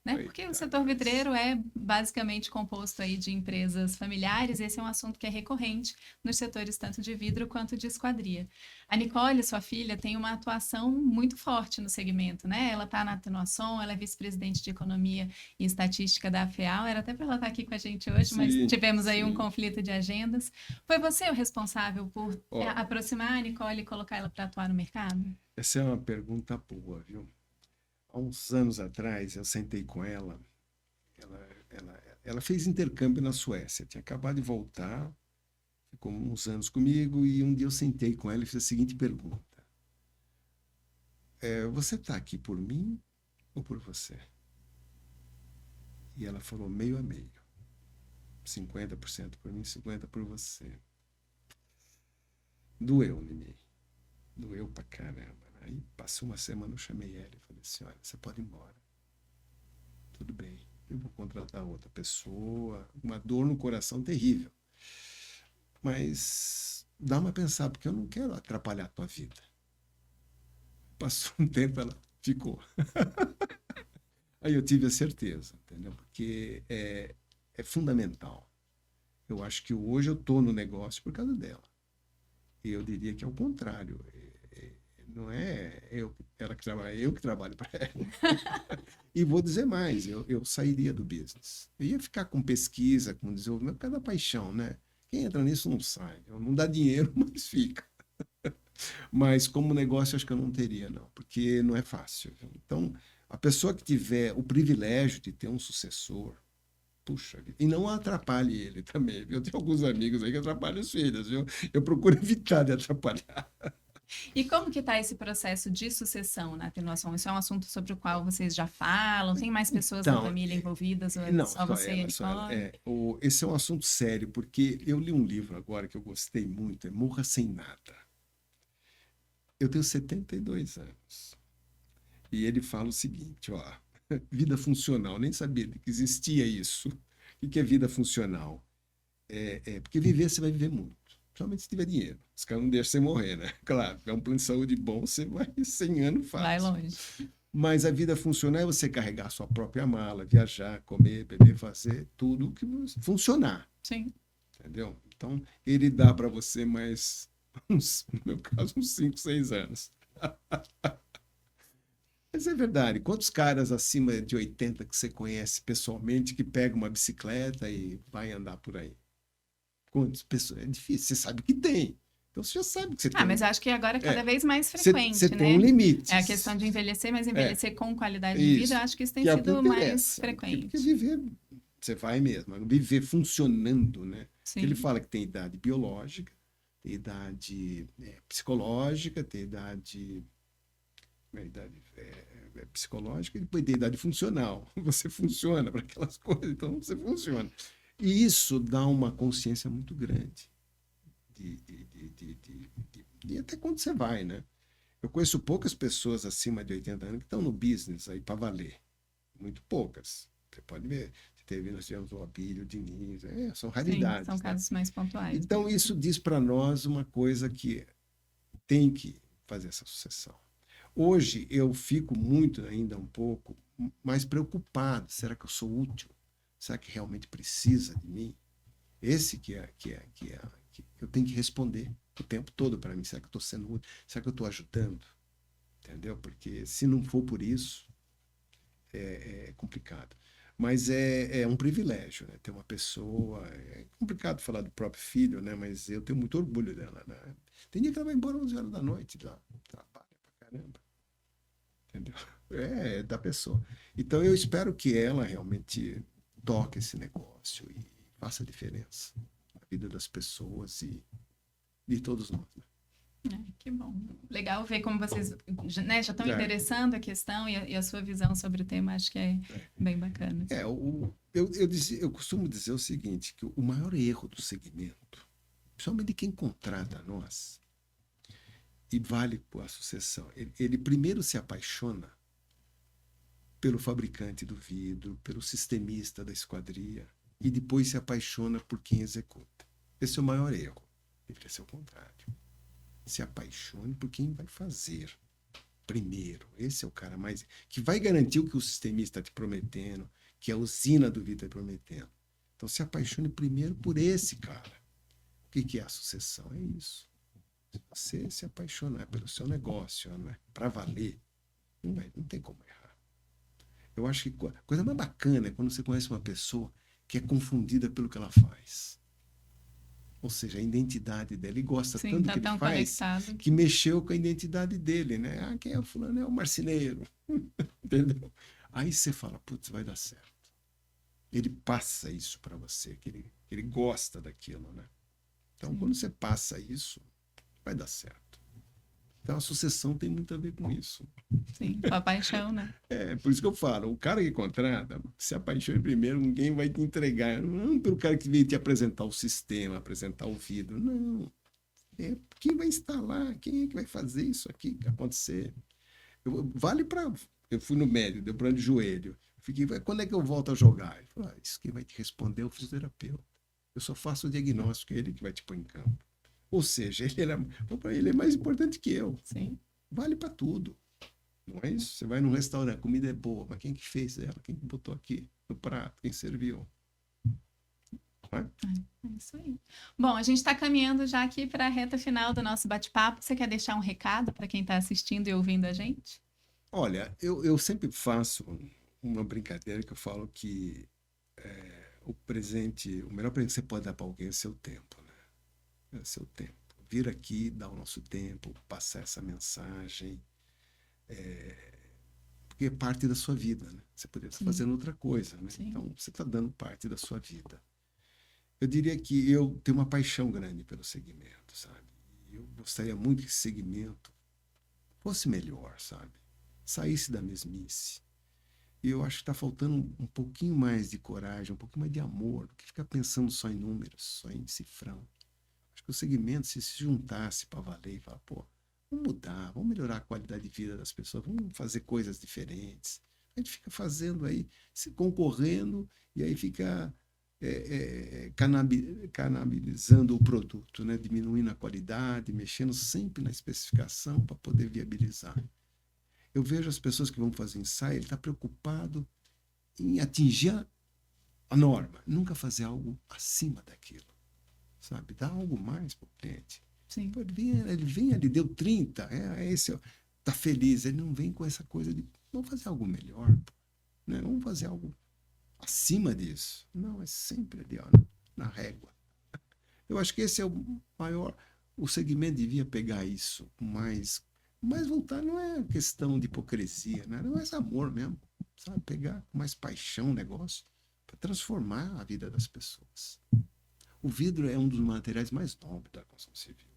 Né? Porque o setor vidreiro é basicamente composto aí de empresas familiares, e esse é um assunto que é recorrente nos setores tanto de vidro quanto de esquadria. A Nicole, sua filha, tem uma atuação muito forte no segmento, né? Ela está na Atenuação, ela é vice-presidente de Economia e Estatística da FEAL, era até para ela estar aqui com a gente hoje, mas tivemos aí um conflito de agendas. Foi você o responsável por aproximar a Nicole e colocar ela para atuar no mercado? Essa é uma pergunta boa, viu? Há uns anos atrás, eu sentei com ela, ela fez intercâmbio na Suécia, tinha acabado de voltar, ficou uns anos comigo, e um dia eu sentei com ela e fiz a seguinte pergunta: você está aqui por mim ou por você? E ela falou meio a meio, 50% por mim, 50% por você. Doeu em mim, doeu pra caramba. Aí passou uma semana, eu chamei ela e falei assim: olha, você pode ir embora. Tudo bem, eu vou contratar outra pessoa. Uma dor no coração terrível. Mas dá uma pensar, porque eu não quero atrapalhar a tua vida. Passou um tempo, ela ficou. Aí eu tive a certeza, entendeu? Porque é fundamental. Eu acho que hoje eu estou no negócio por causa dela. E eu diria que é o contrário. Não é ela que trabalha, eu que trabalho para ela. E vou dizer mais, eu sairia do business. Eu ia ficar com pesquisa, com desenvolvimento, por causa da paixão, né? Quem entra nisso não sai. Não dá dinheiro, mas fica. Mas como negócio, acho que eu não teria, não. Porque não é fácil. Então, a pessoa que tiver o privilégio de ter um sucessor, puxa, e não atrapalhe ele também. Eu tenho alguns amigos aí que atrapalham os filhos, viu? Eu procuro evitar de atrapalhar. E como que está esse processo de sucessão na Atenuação? Isso é um assunto sobre o qual vocês já falam? Tem mais pessoas da família envolvidas? Ou não, só você e a Nicole? Esse é um assunto sério, porque eu li um livro agora que eu gostei muito, é Morra Sem Nada. Eu tenho 72 anos. E ele fala o seguinte, vida funcional, nem sabia que existia isso. O que é vida funcional? Porque viver, você vai viver muito. Principalmente se tiver dinheiro. Os caras não deixam você morrer, né? Claro, é um plano de saúde bom, você vai 100 anos fácil. Vai longe. Mas a vida funcional é você carregar a sua própria mala, viajar, comer, beber, fazer tudo que funcionar. Sim. Entendeu? Então, ele dá para você mais, no meu caso, uns 5, 6 anos. Mas é verdade. Quantos caras acima de 80 que você conhece pessoalmente que pega uma bicicleta e vai andar por aí? Quantas pessoas? É difícil, você sabe que tem. Então você já sabe que você tem. Mas acho que agora é cada vez mais frequente, você né? tem um limite. É a questão de envelhecer, mas envelhecer com qualidade de vida, eu acho que isso tem sido mais frequente. Porque viver, você vai mesmo, viver funcionando, né? Sim. Ele fala que tem idade biológica, tem idade psicológica, tem idade psicológica e depois tem idade funcional. Você funciona para aquelas coisas, então você funciona. E isso dá uma consciência muito grande de até quando você vai, né? Eu conheço poucas pessoas acima de 80 anos que estão no business aí para valer. Muito poucas. Você pode ver. Nós tivemos o Abílio, o Diniz, são raridades. Sim, são casos mais pontuais. Então, isso diz para nós uma coisa que tem que fazer essa sucessão. Hoje eu fico muito ainda um pouco mais preocupado. Será que eu sou útil? Será que realmente precisa de mim? Esse que eu tenho que responder o tempo todo para mim. Será que eu estou sendo útil? Será que eu estou ajudando? Entendeu? Porque se não for por isso, é complicado. Mas é um privilégio, né? Ter uma pessoa. É complicado falar do próprio filho, né? Mas eu tenho muito orgulho dela, né? Tem dia que ela vai embora às 11 horas da noite, já trabalha pra caramba. Entendeu? É da pessoa. Então eu espero que ela realmente toque esse negócio e faça a diferença na vida das pessoas e de todos nós, né? Que bom. Legal ver como vocês, né, já estão É. interessando a questão e a sua visão sobre o tema, acho que é bem bacana. Eu costumo dizer o seguinte, que o maior erro do segmento, principalmente de quem contrata nós, e vale a sucessão, ele primeiro se apaixona pelo fabricante do vidro, pelo sistemista da esquadria, e depois se apaixona por quem executa. Esse é o maior erro. Deveria ser o contrário. Se apaixone por quem vai fazer primeiro. Esse é o cara mais... que vai garantir o que o sistemista está te prometendo, que a usina do vidro está prometendo. Então se apaixone primeiro por esse cara. O que é a sucessão? É isso. Você se apaixonar pelo seu negócio, não é? Para valer, não tem como errar. Eu acho que a coisa mais bacana é quando você conhece uma pessoa que é confundida pelo que ela faz. Ou seja, a identidade dele. Ele gosta tanto do que ele faz conectado. que mexeu com a identidade dele, né? Ah, quem é o fulano? É o marceneiro. Entendeu? Aí você fala, putz, vai dar certo. Ele passa isso para você, que ele gosta daquilo, né? Então, quando você passa isso, vai dar certo. Então, a sucessão tem muito a ver com isso. Sim, com a paixão, né? Por isso que eu falo, o cara que contrata, se apaixone primeiro, ninguém vai te entregar. Não pelo cara que veio te apresentar o sistema, apresentar o vidro. Não. Quem vai instalar? Quem é que vai fazer isso aqui acontecer? Eu fui no médico, deu problema de joelho. Fiquei, quando é que eu volto a jogar? Ele falou, isso quem vai te responder é o fisioterapeuta. Eu só faço o diagnóstico, é ele que vai te pôr em campo. Ou seja, ele é mais importante que eu. Sim. Vale para tudo. Não é isso? Você vai num restaurante, a comida é boa, mas quem que fez ela? Quem que botou aqui no prato? Quem serviu? Não é? É isso aí. Bom, a gente está caminhando já aqui para a reta final do nosso bate-papo. Você quer deixar um recado para quem está assistindo e ouvindo a gente? Olha, eu sempre faço uma brincadeira que eu falo que o melhor presente que você pode dar para alguém é seu tempo, né? É seu tempo. Vir aqui, dar o nosso tempo, passar essa mensagem, porque é parte da sua vida, né? Você poderia estar fazendo outra coisa, né? Sim. Então, você está dando parte da sua vida. Eu diria que eu tenho uma paixão grande pelo segmento, sabe? Eu gostaria muito que esse segmento fosse melhor, sabe? Saísse da mesmice. E eu acho que está faltando um pouquinho mais de coragem, um pouquinho mais de amor, do que ficar pensando só em números, só em cifrão. Acho que o segmento, se juntasse para valer e falar, pô, vamos mudar, vamos melhorar a qualidade de vida das pessoas, vamos fazer coisas diferentes. A gente fica fazendo aí, se concorrendo, e aí fica canabilizando o produto, né? Diminuindo a qualidade, mexendo sempre na especificação para poder viabilizar. Eu vejo as pessoas que vão fazer ensaio, ele está preocupado em atingir a norma, nunca fazer algo acima daquilo, sabe? Dar algo mais para o cliente. Sim. Pô, ele vem ali, deu 30, tá feliz, ele não vem com essa coisa de vamos fazer algo melhor, né? Vamos fazer algo acima disso. Não, é sempre ali, ó, na régua. Eu acho que esse é o maior, o segmento devia pegar isso mais voltar, não é questão de hipocrisia, né? Não é amor mesmo, sabe? Pegar com mais paixão o negócio para transformar a vida das pessoas. O vidro é um dos materiais mais nobres da construção civil.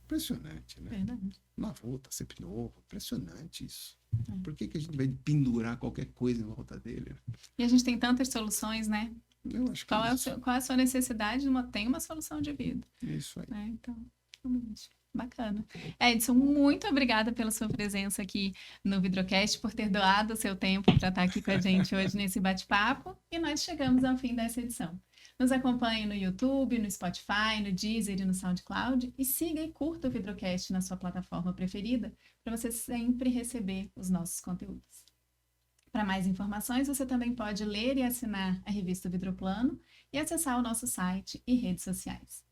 Impressionante, né? Verdade. Lavou, tá sempre novo. Impressionante isso. Por que a gente vai pendurar qualquer coisa em volta dele? E a gente tem tantas soluções, né? Eu acho que qual é a sua necessidade? Tem uma solução de vida. Isso aí. Né? Então, realmente, bacana. Edson, muito obrigada pela sua presença aqui no Vidrocast, por ter doado o seu tempo para estar aqui com a gente hoje nesse bate-papo. E nós chegamos ao fim dessa edição. Nos acompanhe no YouTube, no Spotify, no Deezer e no SoundCloud e siga e curta o Vidrocast na sua plataforma preferida para você sempre receber os nossos conteúdos. Para mais informações, você também pode ler e assinar a revista Vidroplano e acessar o nosso site e redes sociais.